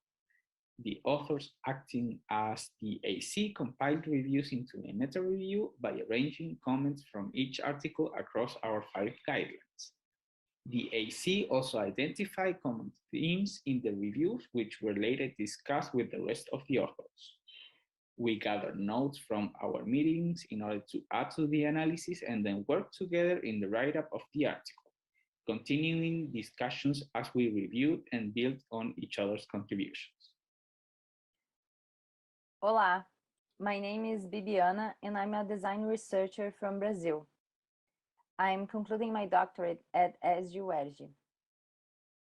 Speaker 9: The authors acting as the AC compiled reviews into a meta review by arranging comments from each article across our 5 guidelines. The AC also identified common themes in the reviews, which were later discussed with the rest of the authors. We gathered notes from our meetings in order to add to the analysis and then work together in the write-up of the article, continuing discussions as we reviewed and built on each other's contributions.
Speaker 10: Olá, my name is Bibiana and I'm a design researcher from Brazil. I'm concluding my doctorate at SGUERJ.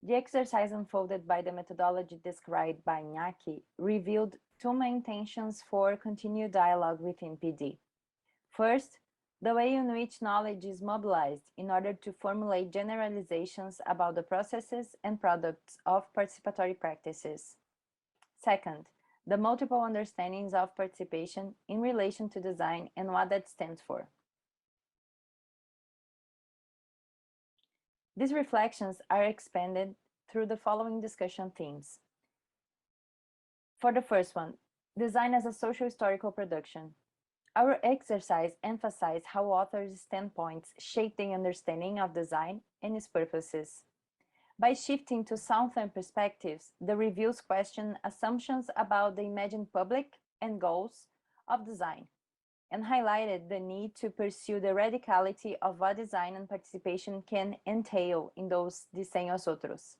Speaker 10: The exercise unfolded by the methodology described by Iñaki revealed 2 main intentions for continued dialogue within PD. First, the way in which knowledge is mobilized in order to formulate generalizations about the processes and products of participatory practices. Second, the multiple understandings of participation in relation to design and what that stands for. These reflections are expanded through the following discussion themes. For the first one, design as a social historical production. Our exercise emphasized how authors' standpoints shape the understanding of design and its purposes. By shifting to Southern perspectives, the reviews question assumptions about the imagined public and goals of design, and highlighted the need to pursue the radicality of what design and participation can entail in those diseños otros.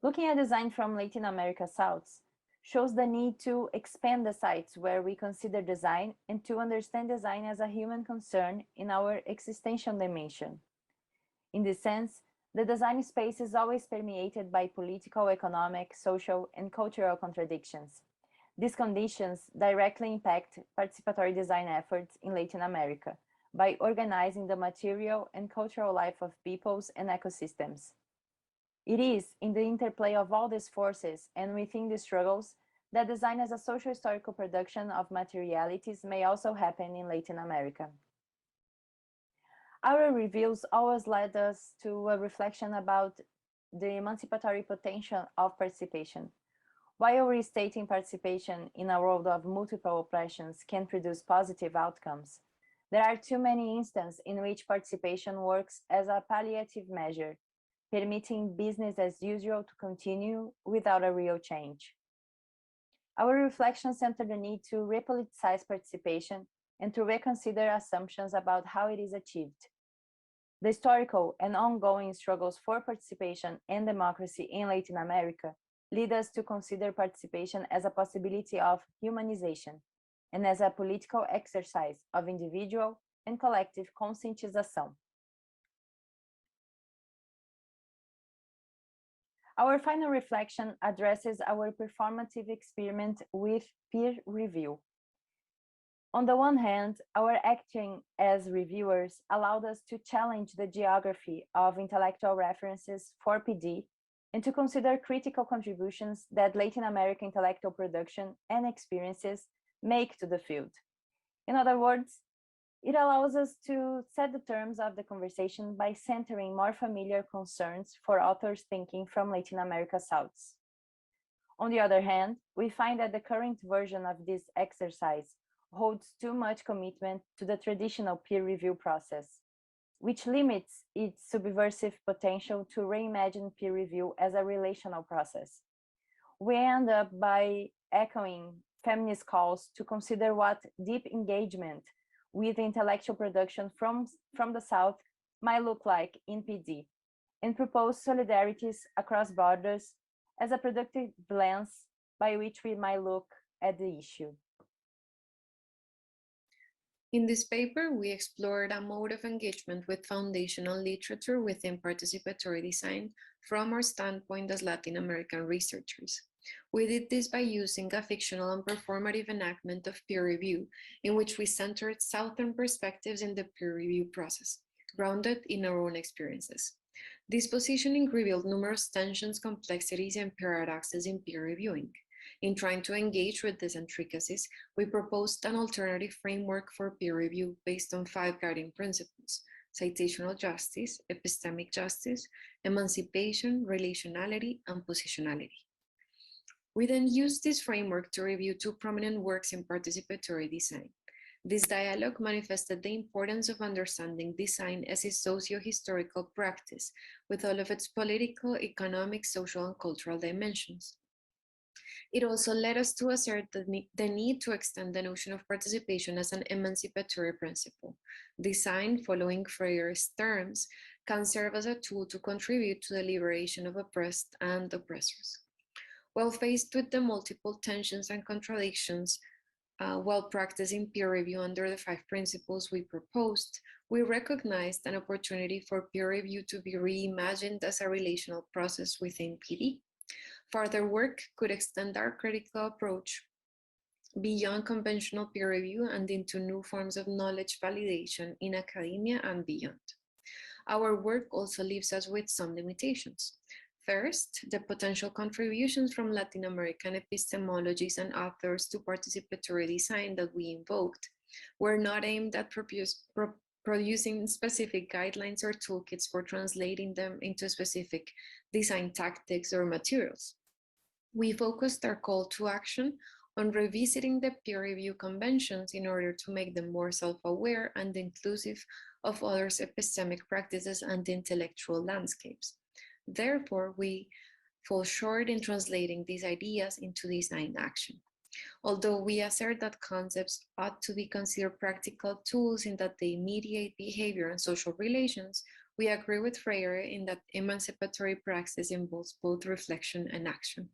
Speaker 10: Looking at design from Latin America South shows the need to expand the sites where we consider design and to understand design as a human concern in our existential dimension. In this sense, the design space is always permeated by political, economic, social, and cultural contradictions. These conditions directly impact participatory design efforts in Latin America by organizing the material and cultural life of peoples and ecosystems. It is in the interplay of all these forces and within these struggles that design as a social historical production of materialities may also happen in Latin America. Our reviews always led us to a reflection about the emancipatory potential of participation. While restating participation in a world of multiple oppressions can produce positive outcomes, there are too many instances in which participation works as a palliative measure, permitting business as usual to continue without a real change. Our reflection centered the need to repoliticize participation and to reconsider assumptions about how it is achieved. The historical and ongoing struggles for participation and democracy in Latin America lead us to consider participation as a possibility of humanization and as a political exercise of individual and collective conscientization. Our final reflection addresses our performative experiment with peer review. On the one hand, our acting as reviewers allowed us to challenge the geography of intellectual references for PD and to consider critical contributions that Latin American intellectual production and experiences make to the field. In other words, it allows us to set the terms of the conversation by centering more familiar concerns for authors thinking from Latin America South. On the other hand, we find that the current version of this exercise holds too much commitment to the traditional peer review process, which limits its subversive potential to reimagine peer review as a relational process. We end up by echoing feminist calls to consider what deep engagement with intellectual production from the South might look like in PD, and propose solidarities across borders as a productive lens by which we might look at the issue.
Speaker 7: In this paper, we explored a mode of engagement with foundational literature within participatory design from our standpoint as Latin American researchers. We did this by using a fictional and performative enactment of peer review, in which we centered Southern perspectives in the peer review process, grounded in our own experiences. This positioning revealed numerous tensions, complexities, and paradoxes in peer reviewing. In trying to engage with these intricacies, we proposed an alternative framework for peer review based on 5 guiding principles: citational justice, epistemic justice, emancipation, relationality, and positionality. We then used this framework to review 2 prominent works in participatory design. This dialogue manifested the importance of understanding design as a socio-historical practice with all of its political, economic, social, and cultural dimensions. It also led us to assert the need to extend the notion of participation as an emancipatory principle. Design, following Freire's terms, can serve as a tool to contribute to the liberation of oppressed and oppressors. While faced with the multiple tensions and contradictions while practicing peer review under the 5 principles we proposed, we recognized an opportunity for peer review to be reimagined as a relational process within PD. Further work could extend our critical approach beyond conventional peer review and into new forms of knowledge validation in academia and beyond. Our work also leaves us with some limitations. First, the potential contributions from Latin American epistemologies and authors to participatory design that we invoked were not aimed at producing specific guidelines or toolkits for translating them into specific design tactics or materials. We focused our call to action on revisiting the peer review conventions in order to make them more self-aware and inclusive of others' epistemic practices and intellectual landscapes. Therefore, we fall short in translating these ideas into design action. Although we assert that concepts ought to be considered practical tools in that they mediate behavior and social relations, We agree with Freire in that emancipatory praxis involves both reflection and action.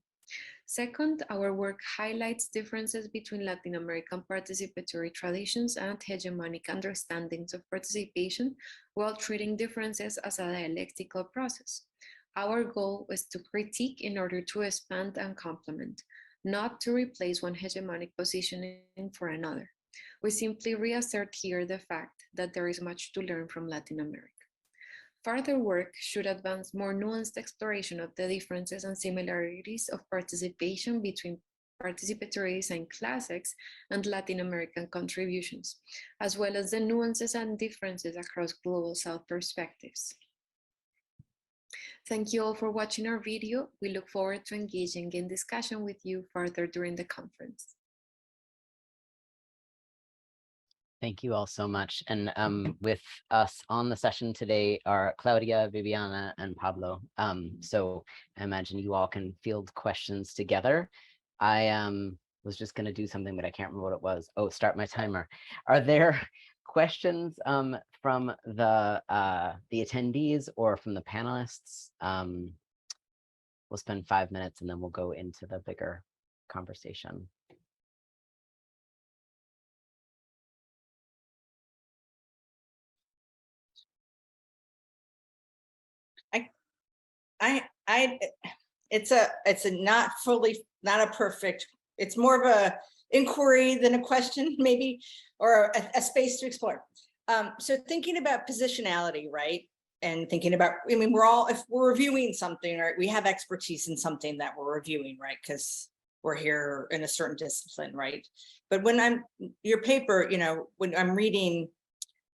Speaker 7: Second, our work highlights differences between Latin American participatory traditions and hegemonic understandings of participation while treating differences as a dialectical process. Our goal was to critique in order to expand and complement, not to replace one hegemonic positioning for another. We simply reassert here the fact that there is much to learn from Latin America. Further work should advance more nuanced exploration of the differences and similarities of participation between participatory design classics and Latin American contributions, as well as the nuances and differences across Global South perspectives. Thank you all for watching our video. We look forward to engaging in discussion with you further during the conference.
Speaker 1: Thank you all so much. And with us on the session today are Claudia, Bibiana, and Pablo. So I imagine you all can field questions together. I was just going to do something, but I can't remember what it was. Oh, start my timer. Are there questions from the attendees or from the panelists? We'll spend 5 minutes and then we'll go into the bigger conversation.
Speaker 5: It's not a perfect, it's more of a inquiry than a question maybe, or a space to explore. So thinking about positionality, right? And thinking about, I mean, if we're reviewing something, right, we have expertise in something that we're reviewing, right? Because we're here in a certain discipline, right? But when your paper, you know, when I'm reading,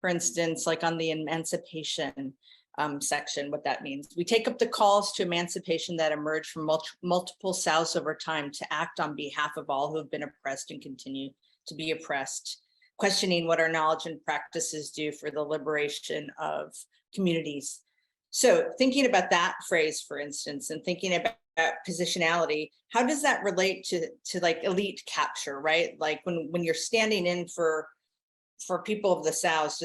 Speaker 5: for instance, like on the emancipation section, what that means. We take up the calls to emancipation that emerge from multiple Souths over time to act on behalf of all who have been oppressed and continue to be oppressed, questioning what our knowledge and practices do for the liberation of communities. So thinking about that phrase, for instance, and thinking about positionality, how does that relate to like elite capture, right? Like when you're standing in for people of the South,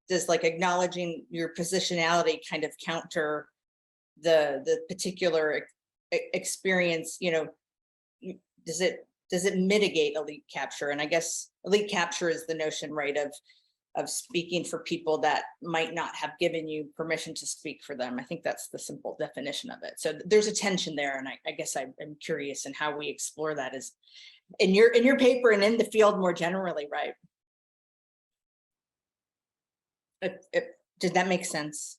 Speaker 5: does like acknowledging your positionality kind of counter the particular experience, you know, does it mitigate elite capture? And I guess elite capture is the notion, right, of speaking for people that might not have given you permission to speak for them. I think that's the simple definition of it. So there's a tension there, and I guess I'm curious in how we explore that is in your paper and in the field more generally, right? Did that make sense?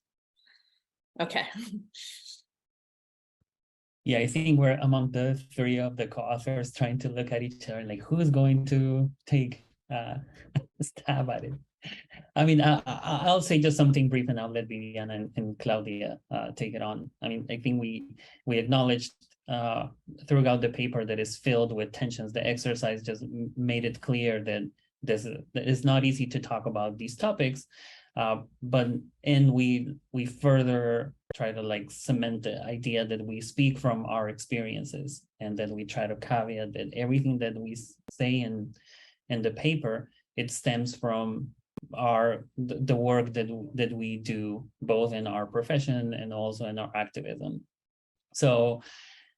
Speaker 5: Okay.
Speaker 6: Yeah, I think we're among the three of the co-authors trying to look at each other like who's going to take a stab at it. I mean, I'll say just something brief and I'll let Bibiana and Claudia take it on. I mean, I think we acknowledged throughout the paper that is filled with tensions. The exercise just made it clear that it's not easy to talk about these topics. But we further try to like cement the idea that we speak from our experiences, and then we try to caveat that everything that we say in the paper, it stems from the work that we do both in our profession and also in our activism. So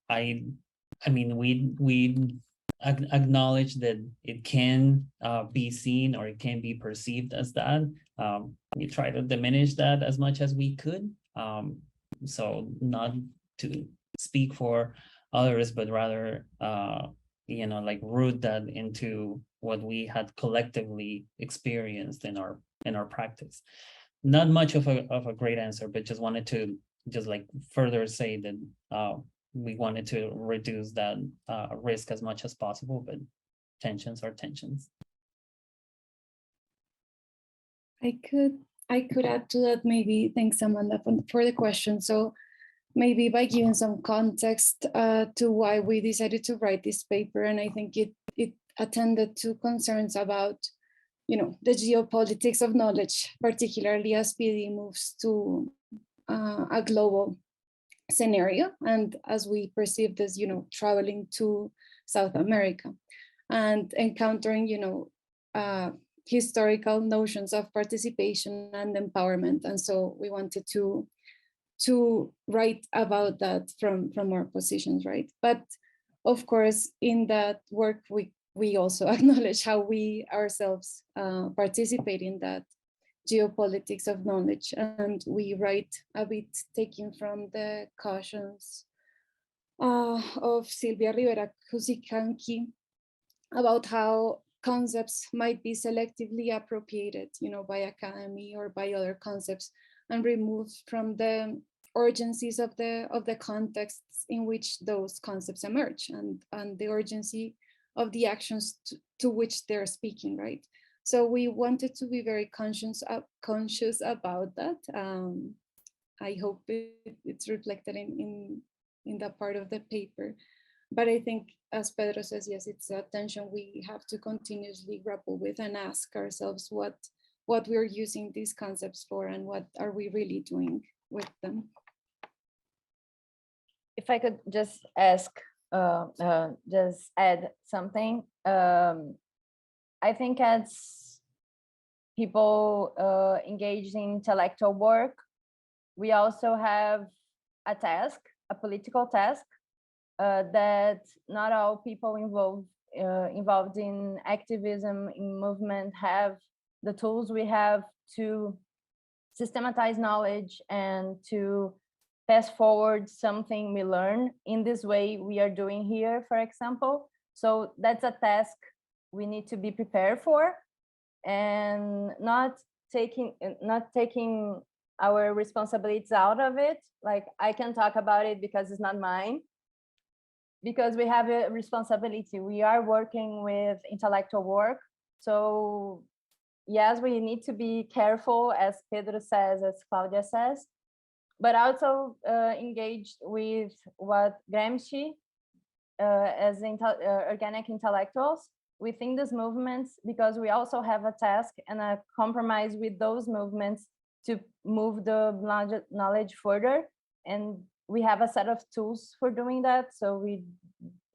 Speaker 6: I mean we acknowledge that it can be seen or it can be perceived as that. We try to diminish that as much as we could. So not to speak for others, but rather, you know, like root that into what we had collectively experienced in our practice. Not much of a great answer, but just wanted to just like further say that we wanted to reduce that risk as much as possible, but tensions are tensions.
Speaker 11: I could add to that, maybe. Thanks, Amanda, for the question. So maybe by giving some context to why we decided to write this paper, and I think it attended to concerns about, you know, the geopolitics of knowledge, particularly as PD moves to a global scenario, and as we perceive this, you know, traveling to South America and encountering, you know, historical notions of participation and empowerment. And so we wanted to write about that from our positions, right? But of course, in that work, we also acknowledge how we ourselves participate in that geopolitics of knowledge. And we write a bit taking from the cautions of Silvia Rivera Cusicanqui about how concepts might be selectively appropriated, by academy or by other concepts, and removed from the urgencies of the contexts in which those concepts emerge, and the urgency of the actions to which they're speaking, right? So we wanted to be very conscious about that. I hope it's reflected in that part of the paper. But I think, as Pedro says, yes, it's a tension we have to continuously grapple with and ask ourselves what we're using these concepts for and what are we really doing with them.
Speaker 10: If I could just ask, just add something. I think as people engaged in intellectual work, we also have a task, a political task, that not all people involved in activism, in movement, have the tools we have to systematize knowledge and to pass forward something we learn in this way we are doing here, for example. So that's a task we need to be prepared for, and not taking our responsibilities out of it. Like, I can talk about it because it's not mine, because we have a responsibility. We are working with intellectual work. So yes, we need to be careful, as Pedro says, as Claudia says, but also engaged with what Gramsci, as organic intellectuals, within these movements, because we also have a task and a compromise with those movements to move the knowledge further. And we have a set of tools for doing that. So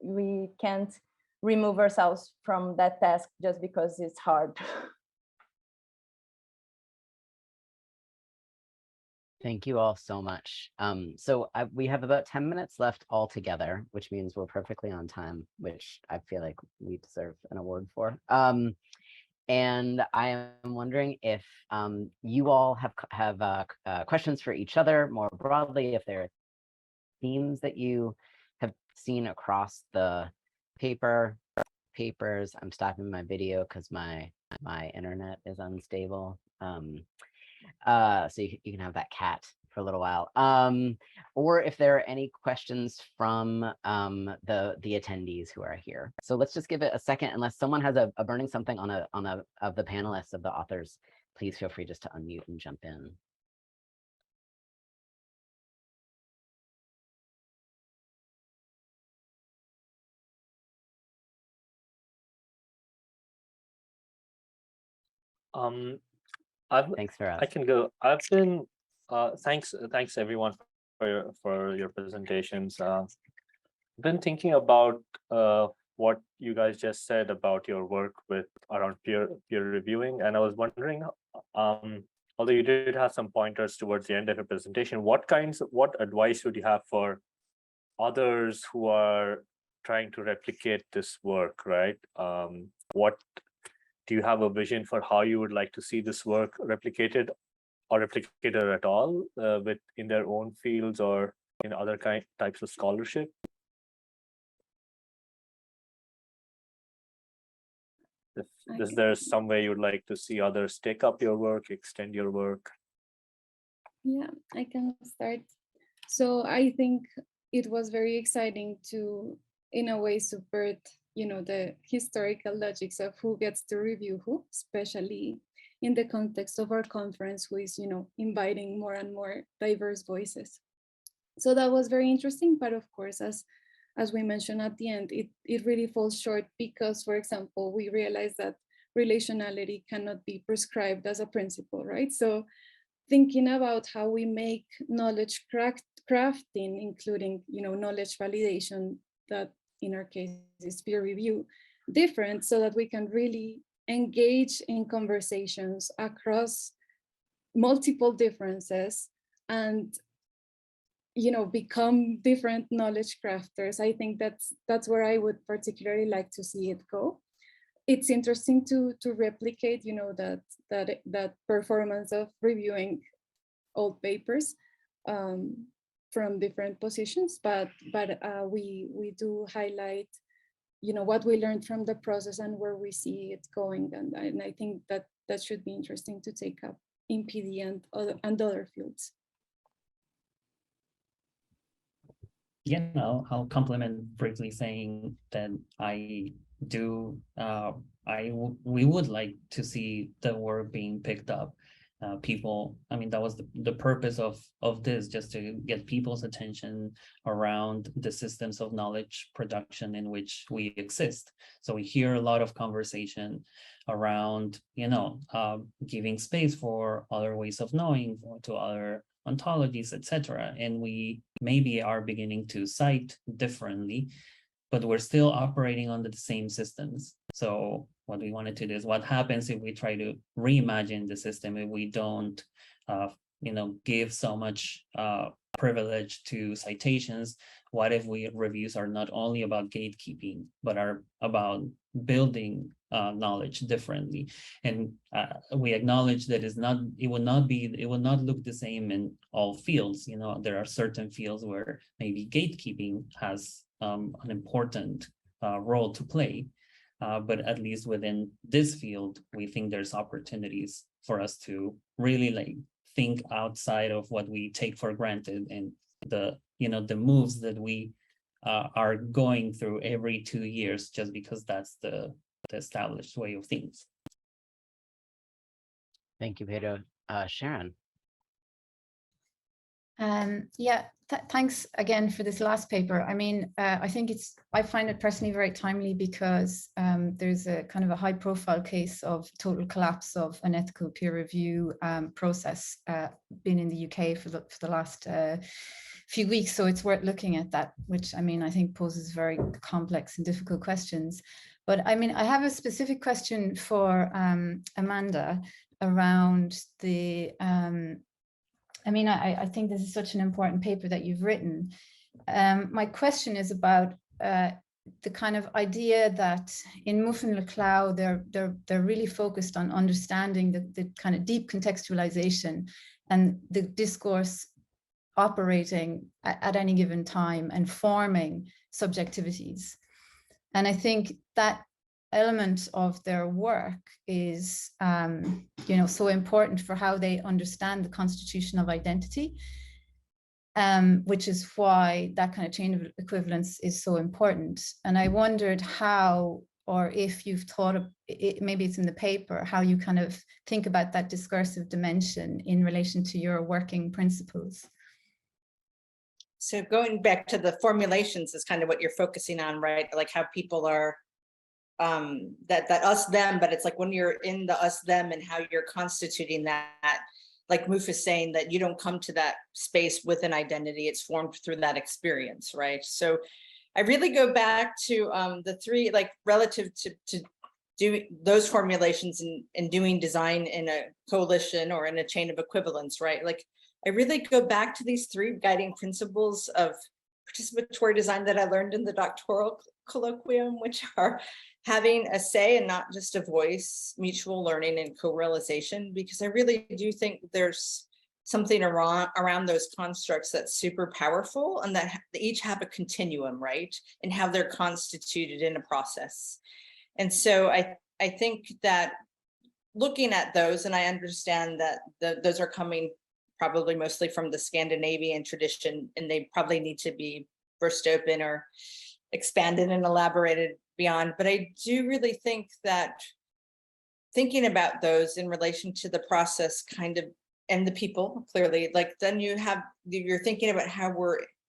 Speaker 10: we can't remove ourselves from that task just because it's hard.
Speaker 1: Thank you all so much. So we have about 10 minutes left altogether, which means we're perfectly on time, which I feel like we deserve an award for. And I am wondering if you all have questions for each other more broadly, if there are themes that you have seen across the papers. I'm stopping my video because my internet is unstable. So you can have that cat for a little while. Or if there are any questions from the attendees who are here. So let's just give it a second, unless someone has a burning something on a of the panelists, of the authors, please feel free just to unmute and jump in.
Speaker 3: Thanks, Firaz. I can go. I've been thanks everyone for your presentations. I've been thinking about what you guys just said about your work with around peer reviewing, and I was wondering, although you did have some pointers towards the end of your presentation, what advice would you have for others who are trying to replicate this work, right? Do you have a vision for how you would like to see this work replicated, or replicated at all, in their own fields or in other types of scholarship? Is there some way you'd like to see others take up your work, extend your work?
Speaker 11: Yeah, I can start. So I think it was very exciting to, in a way, subvert the historical logics of who gets to review who, especially in the context of our conference, who is, inviting more and more diverse voices. So that was very interesting. But of course, as we mentioned at the end, it really falls short because, for example, we realize that relationality cannot be prescribed as a principle, right? So thinking about how we make knowledge crafting, including, knowledge validation, that in our case is peer review, different, so that we can really engage in conversations across multiple differences and, you know, become different knowledge crafters. I think that's where I would particularly like to see it go. It's interesting to replicate, you know, that performance of reviewing old papers from different positions, but we do highlight, you know, what we learned from the process and where we see it going, and I think that should be interesting to take up in PD and other fields.
Speaker 6: Yeah, I'll complement briefly saying that we would like to see the work being picked up. People, I mean, that was the purpose of this, just to get people's attention around the systems of knowledge production in which we exist. So we hear a lot of conversation around, you know, giving space for other ways of knowing, to other ontologies, etc. And we maybe are beginning to cite differently, but we're still operating under the same systems. So what we wanted to do is, what happens if we try to reimagine the system, if we don't, you know, give so much privilege to citations? What if reviews are not only about gatekeeping, but are about building knowledge differently? And we acknowledge that it will not look the same in all fields. You know, there are certain fields where maybe gatekeeping has an important role to play. But at least within this field, we think there's opportunities for us to really like think outside of what we take for granted, and the moves that we are going through every 2 years, just because that's the established way of things.
Speaker 1: Thank you, Pedro. Sharon.
Speaker 4: Yeah, thanks again for this last paper. I mean, I find it personally very timely, because there's a kind of a high profile case of total collapse of an ethical peer review process been in the UK for the last few weeks. So it's worth looking at that, which, I mean, I think poses very complex and difficult questions. But I mean, I have a specific question for Amanda around the I mean, I think this is such an important paper that you've written. My question is about the kind of idea that in Wong-Villacrés, they're really focused on understanding the kind of deep contextualization and the discourse operating at any given time and forming subjectivities. And I think that element of their work is you know, so important for how they understand the constitution of identity, which is why that kind of chain of equivalence is so important. And I wondered how, or if you've thought of it, maybe it's in the paper, how you kind of think about that discursive dimension in relation to your working principles.
Speaker 5: So going back to the formulations is kind of what you're focusing on, right? Like how people are that us them, but it's like when you're in the us them and how you're constituting that, like Muf is saying, that you don't come to that space with an identity, it's formed through that experience, right? So I really go back to the three, like relative to doing those formulations and doing design in a coalition or in a chain of equivalence, right? Like I really go back to these three guiding principles of participatory design that I learned in the doctoral colloquium, which are having a say and not just a voice, mutual learning and co-realization, because I really do think there's something around those constructs that's super powerful, and that they each have a continuum, right? And how they're constituted in a process. And so I think that looking at those, and I understand that those are coming probably mostly from the Scandinavian tradition, and they probably need to be burst open or expanded and elaborated beyond. But I do really think that thinking about those in relation to the process kind of, and the people clearly, like then you're thinking about how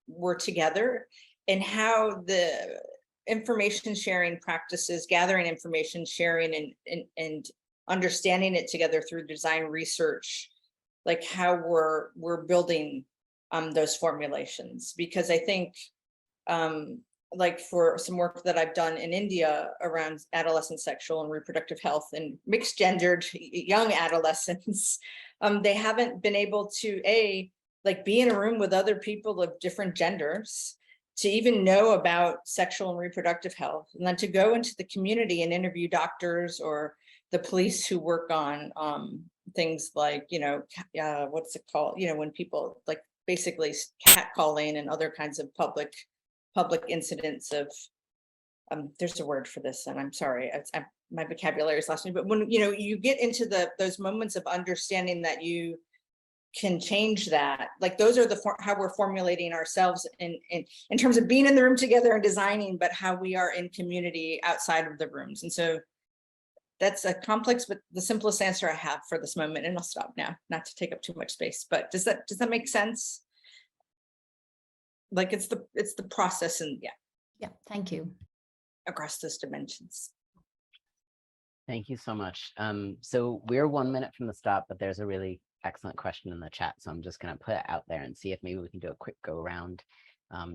Speaker 5: we're together, and how the information sharing practices, gathering information, sharing and understanding it together through design research, like how we're building those formulations. Because I think like for some work that I've done in India around adolescent sexual and reproductive health and mixed gendered young adolescents, they haven't been able to like be in a room with other people of different genders to even know about sexual and reproductive health, and then to go into the community and interview doctors or the police who work on things like, what's it called? When people like basically catcalling and other kinds of public incidents of, there's a word for this, and I'm sorry, my vocabulary is lost me, but when you get into those moments of understanding that you can change that, like those are how we're formulating ourselves in terms of being in the room together and designing, but how we are in community outside of the rooms. And so that's a complex, but the simplest answer I have for this moment, and I'll stop now, not to take up too much space, but does that make sense? Like it's the process, and
Speaker 4: Yeah, thank you.
Speaker 5: Across those dimensions.
Speaker 1: Thank you so much. So we're 1 minute from the stop, but there's a really excellent question in the chat. So I'm just going to put it out there and see if maybe we can do a quick go around.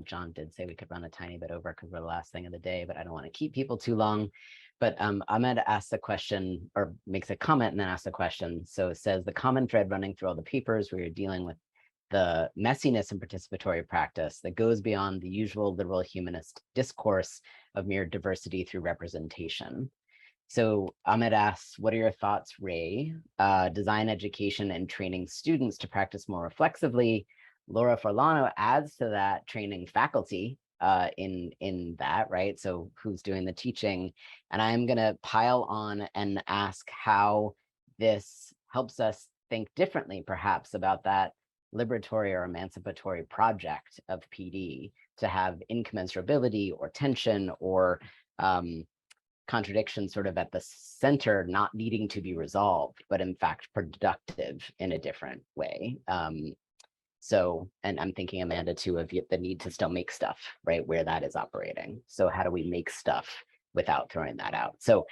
Speaker 1: John did say we could run a tiny bit over because we're the last thing of the day, but I don't want to keep people too long. But Ahmed asked the question, or makes a comment and then asks a question. So it says, the common thread running through all the papers where you're dealing with the messiness in participatory practice that goes beyond the usual liberal humanist discourse of mere diversity through representation. So Ahmed asks, what are your thoughts, Ray? Design education and training students to practice more reflexively. Laura Forlano adds to that, training faculty in that, right? So who's doing the teaching? And I'm gonna pile on and ask how this helps us think differently, perhaps, about that liberatory or emancipatory project of PD to have incommensurability or tension or contradiction sort of at the center, not needing to be resolved, but in fact productive in a different way. So, and I'm thinking, Amanda, too, of the need to still make stuff, right, where that is operating. So how do we make stuff without throwing that out? So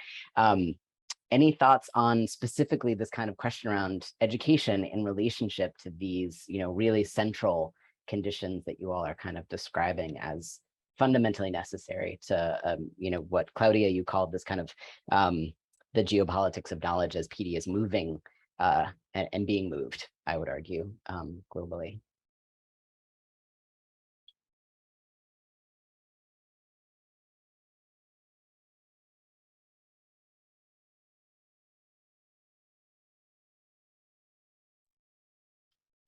Speaker 1: any thoughts on specifically this kind of question around education in relationship to these, really central conditions that you all are kind of describing as fundamentally necessary to, what Claudia, you called this kind of the geopolitics of knowledge as PD is moving and being moved, I would argue, globally.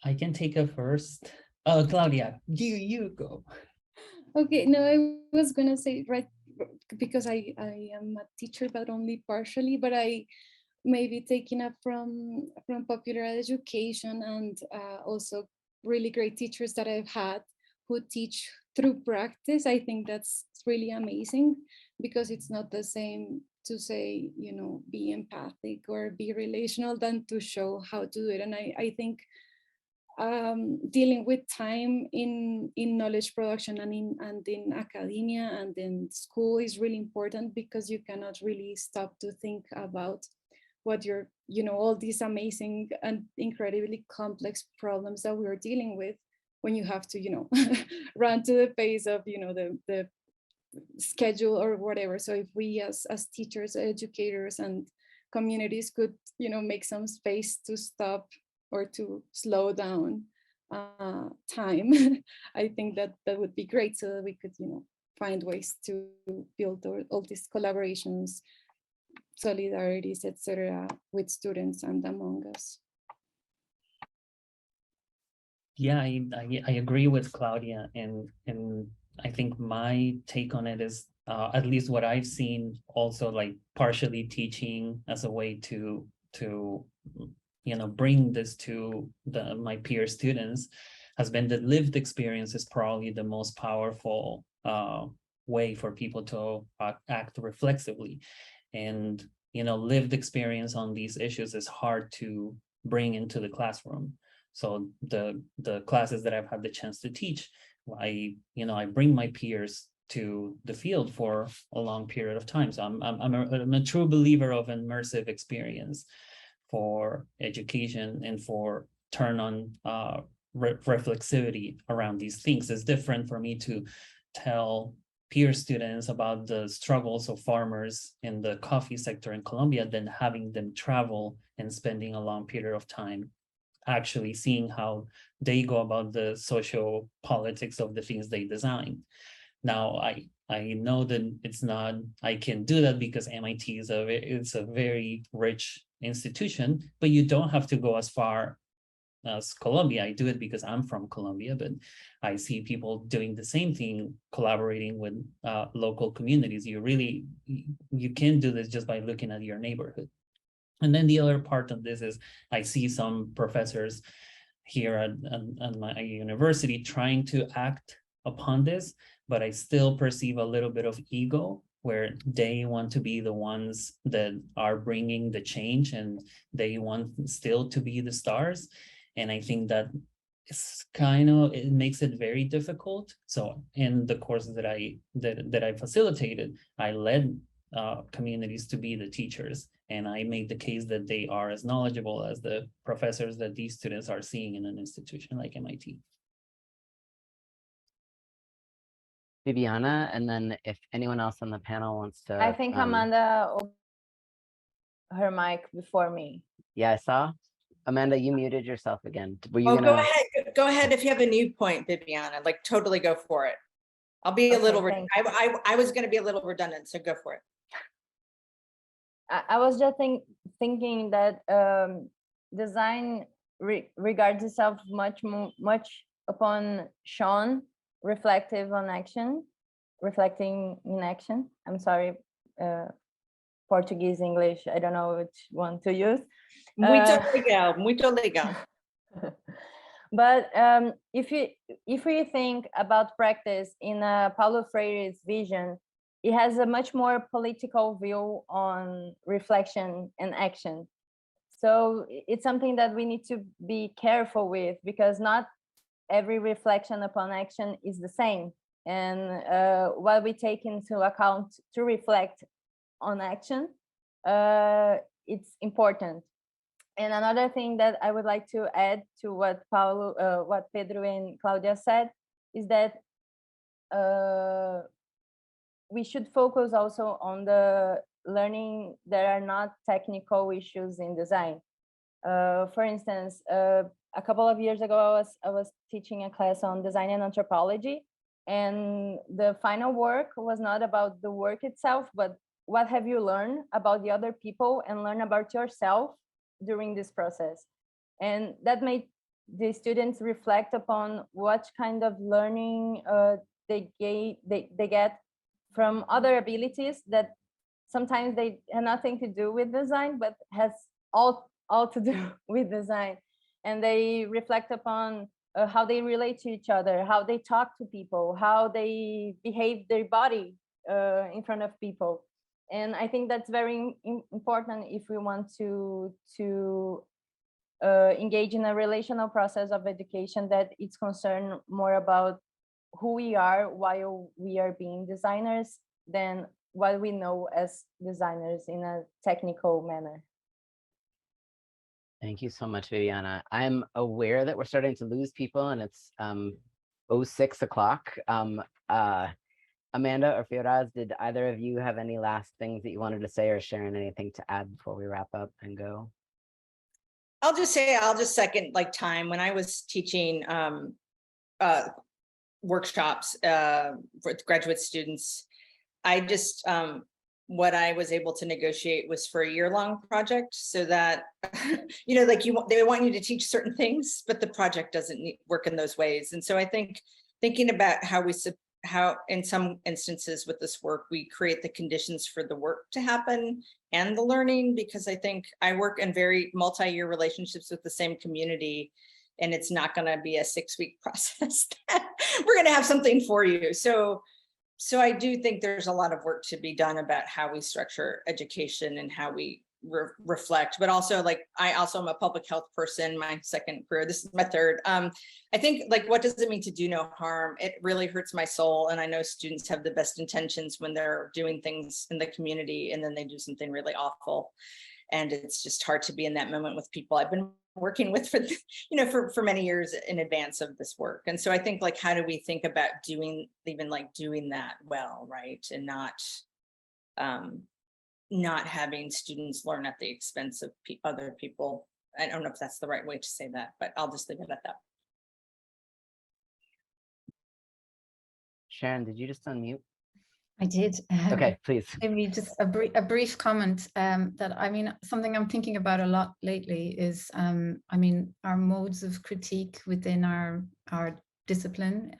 Speaker 6: I can take it first. Oh, Claudia, you go.
Speaker 11: Okay, no, I was gonna say, right, because I am a teacher, but only partially, but I maybe taking up from popular education and also really great teachers that I've had who teach through practice. I think that's really amazing, because it's not the same to say, be empathic or be relational than to show how to do it. And I think dealing with time in knowledge production and in academia and in school is really important, because you cannot really stop to think about what you're, all these amazing and incredibly complex problems that we're dealing with when you have to, run to the pace of, the schedule or whatever. So if we as teachers, educators, and communities could, make some space to stop or to slow down time, I think that would be great, so that we could, find ways to build all these collaborations, solidarities, etc., with students and among us.
Speaker 6: Yeah, I agree with Claudia, and I think my take on it is at least what I've seen, also like partially teaching as a way to bring this to my peer students, has been that lived experience is probably the most powerful way for people to act reflexively. And lived experience on these issues is hard to bring into the classroom. So the classes that I've had the chance to teach, I bring my peers to the field for a long period of time. So I'm a true believer of immersive experience for education and for turn on reflexivity around these things. It's different for me to tell peer students about the struggles of farmers in the coffee sector in Colombia than having them travel and spending a long period of time actually seeing how they go about the social politics of the things they design. Now, I know that it's not, I can do that because MIT is it's a very rich institution, but you don't have to go as far as Colombia. I do it because I'm from Colombia, but I see people doing the same thing, collaborating with local communities. You can do this just by looking at your neighborhood. And then the other part of this is I see some professors here at my university trying to act upon this, but I still perceive a little bit of ego where they want to be the ones that are bringing the change and they want still to be the stars. And I think that it's it makes it very difficult. So in the courses that I facilitated, I led communities to be the teachers. And I made the case that they are as knowledgeable as the professors that these students are seeing in an institution like MIT.
Speaker 1: Bibiana, and then if anyone else on the panel wants to.
Speaker 10: I think Amanda opened her mic before me.
Speaker 1: Yeah, I saw. Amanda, you muted yourself again. Were you
Speaker 5: Oh,
Speaker 1: gonna...
Speaker 5: go ahead if you have a new point, Bibiana, like totally go for it. I'll be a little, I was gonna be a little redundant, so go for it.
Speaker 10: I was just thinking that design regards itself much upon Sean, reflective on action, reflecting in action. I'm sorry, Portuguese, English, I don't know which one to use.
Speaker 5: Muito legal.
Speaker 10: But if we think about practice in Paulo Freire's vision, it has a much more political view on reflection and action. So it's something that we need to be careful with, because not every reflection upon action is the same. And what we take into account to reflect on action, it's important. And another thing that I would like to add to what Pedro and Claudia said is that we should focus also on the learning that are not technical issues in design. For instance, a couple of years ago, I was teaching a class on design and anthropology, and the final work was not about the work itself, but what have you learned about the other people and learn about yourself during this process. And that made the students reflect upon what kind of learning they get from other abilities that sometimes they have nothing to do with design, but has all to do with design. And they reflect upon how they relate to each other, how they talk to people, how they behave their body in front of people. And I think that's very important if we want to engage in a relational process of education that it's concerned more about who we are while we are being designers than what we know as designers in a technical manner.
Speaker 1: Thank you so much, Bibiana. I'm aware that we're starting to lose people and it's 06 o'clock. Amanda or Firaz, did either of you have any last things that you wanted to say, or Sharon, anything to add before we wrap up and go?
Speaker 5: I'll just second like time when I was teaching workshops for graduate students. I just, what I was able to negotiate was for a year-long project, so that, you know, like they want you to teach certain things, but the project doesn't work in those ways. And so I think thinking about how in some instances with this work, we create the conditions for the work to happen and the learning, because I think I work in very multi-year relationships with the same community, and it's not going to be a 6-week process. We're going to have something for you. So I do think there's a lot of work to be done about how we structure education and how we reflect, but also like, I also am a public health person, my second career, this is my third. I think like, what does it mean to do no harm? It really hurts my soul. And I know students have the best intentions when they're doing things in the community and then they do something really awful. And it's just hard to be in that moment with people I've been working with for, for many years in advance of this work. And so I think, like, how do we think about doing that well, right? And not having students learn at the expense of other people. I don't know if that's the right way to say that, but I'll just leave it at that.
Speaker 1: Sharon, did you just unmute?
Speaker 4: I did.
Speaker 1: Okay, please.
Speaker 4: Maybe just a brief comment that, something I'm thinking about a lot lately is, our modes of critique within our discipline,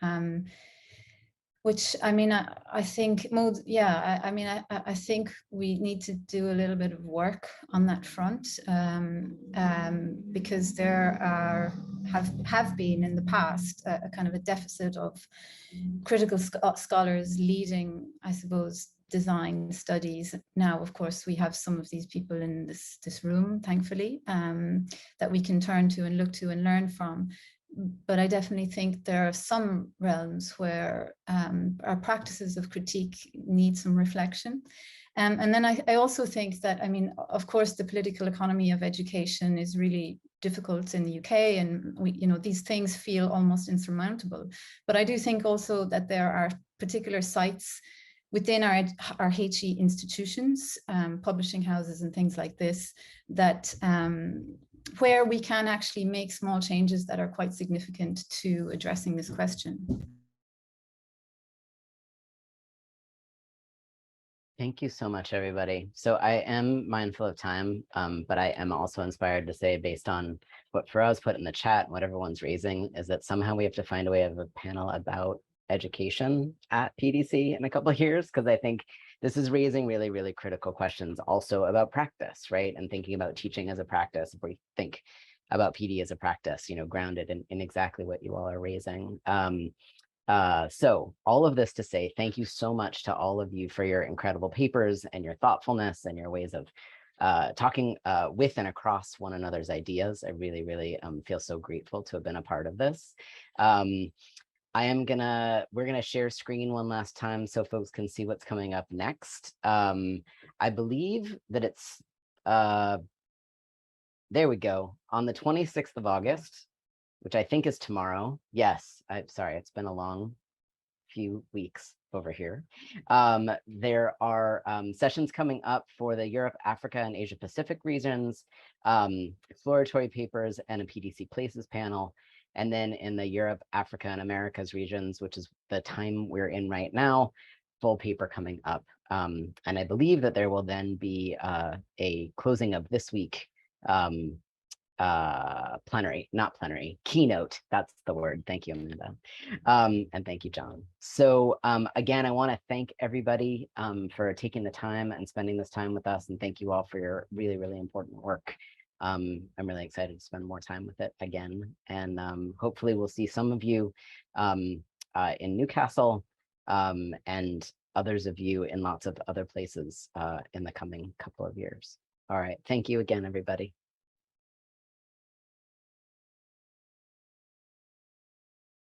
Speaker 4: which, I think modes, yeah, I think we need to do a little bit of work on that front, because there have been in the past a kind of a deficit of critical scholars leading, I suppose, design studies. Now, of course, we have some of these people in this room, thankfully, that we can turn to and look to and learn from. But I definitely think there are some realms where our practices of critique need some reflection. And then I also think that, of course, the political economy of education is really difficult in the UK, and these things feel almost insurmountable. But I do think also that there are particular sites within our HE institutions, publishing houses and things like this, that where we can actually make small changes that are quite significant to addressing this question.
Speaker 1: Thank you so much, everybody. So I am mindful of time, but I am also inspired to say, based on what Firaz put in the chat, what everyone's raising, is that somehow we have to find a way of a panel about education at PDC in a couple of years, because I think this is raising really, really critical questions also about practice, right? And thinking about teaching as a practice, if we think about PD as a practice, grounded in exactly what you all are raising. So all of this to say, thank you so much to all of you for your incredible papers and your thoughtfulness and your ways of talking with and across one another's ideas. I really, really feel so grateful to have been a part of this. We're gonna share screen one last time so folks can see what's coming up next. I believe that it's, there we go, on the 26th of August, which I think is tomorrow. Yes, I'm sorry, it's been a long few weeks over here. There are sessions coming up for the Europe, Africa, and Asia Pacific regions, exploratory papers, and a PDC Places panel. And then in the Europe, Africa, and Americas regions, which is the time we're in right now, full paper coming up. And I believe that there will then be a closing of this week plenary keynote. That's the word. Thank you, Amanda. And thank you, John. So again, I want to thank everybody for taking the time and spending this time with us. And thank you all for your really, really important work. I'm really excited to spend more time with it again. And hopefully we'll see some of you in Newcastle and others of you in lots of other places in the coming couple of years. All right. Thank you again, everybody.